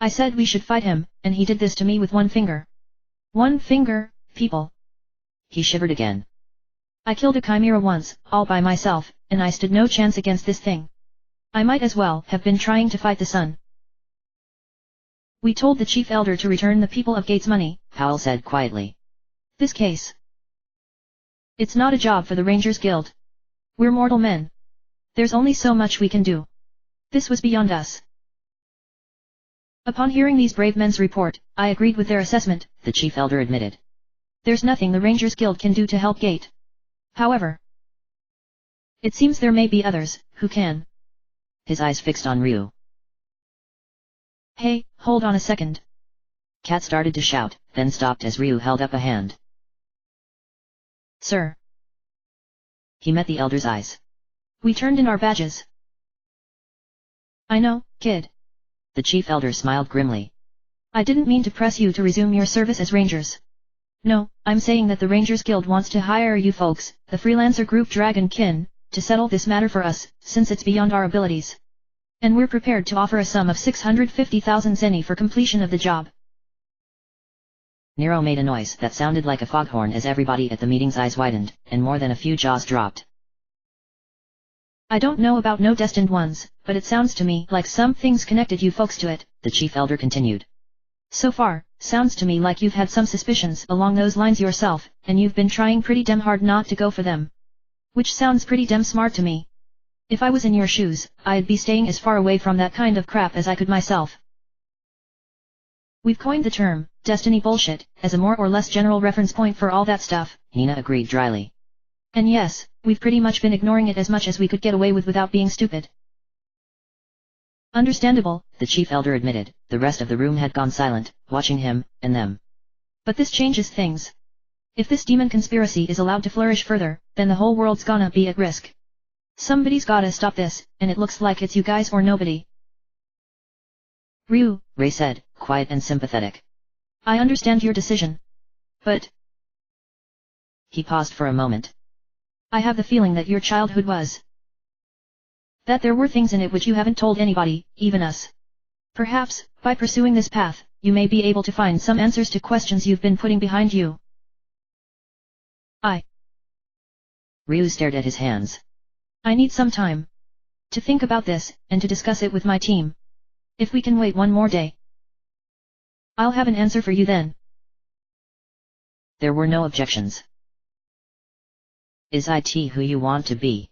I said we should fight him, and he did this to me with one finger. One finger, people. He shivered again. I killed a chimera once, all by myself, and I stood no chance against this thing. I might as well have been trying to fight the sun. We told the chief elder to return the people of Gates money, Powell said quietly. This case. It's not a job for the Rangers Guild. We're mortal men. There's only so much we can do. This was beyond us. Upon hearing these brave men's report, I agreed with their assessment, the chief elder admitted. There's nothing the Rangers Guild can do to help Gate. However, it seems there may be others, who can. His eyes fixed on Ryu. Hey, hold on a second. Kat started to shout, then stopped as Ryu held up a hand. Sir. He met the elder's eyes. We turned in our badges. I know, kid. The chief elder smiled grimly. I didn't mean to press you to resume your service as rangers. No, I'm saying that the Rangers Guild wants to hire you folks, the freelancer group Dragon Kin, to settle this matter for us, since it's beyond our abilities. And we're prepared to offer a sum of 650,000 zeni for completion of the job. Nero made a noise that sounded like a foghorn as everybody at the meeting's eyes widened, and more than a few jaws dropped. I don't know about no destined ones, but it sounds to me like some things connected you folks to it, the chief elder continued. So far, sounds to me like you've had some suspicions along those lines yourself, and you've been trying pretty damn hard not to go for them. Which sounds pretty damn smart to me. If I was in your shoes, I'd be staying as far away from that kind of crap as I could myself. We've coined the term, destiny bullshit, as a more or less general reference point for all that stuff, Nina agreed dryly. And yes, we've pretty much been ignoring it as much as we could get away with without being stupid. Understandable, the chief elder admitted. The rest of the room had gone silent, watching him, and them. But this changes things. If this demon conspiracy is allowed to flourish further, then the whole world's gonna be at risk. Somebody's gotta stop this, and it looks like it's you guys or nobody. Ryu, Ray said, quiet and sympathetic. I understand your decision. But... He paused for a moment. I have the feeling that your childhood was... that there were things in it which you haven't told anybody, even us. Perhaps, by pursuing this path, you may be able to find some answers to questions you've been putting behind you. Ryu stared at his hands. I need some time to think about this, and to discuss it with my team. If we can wait one more day, I'll have an answer for you then. There were no objections. Is it who you want to be?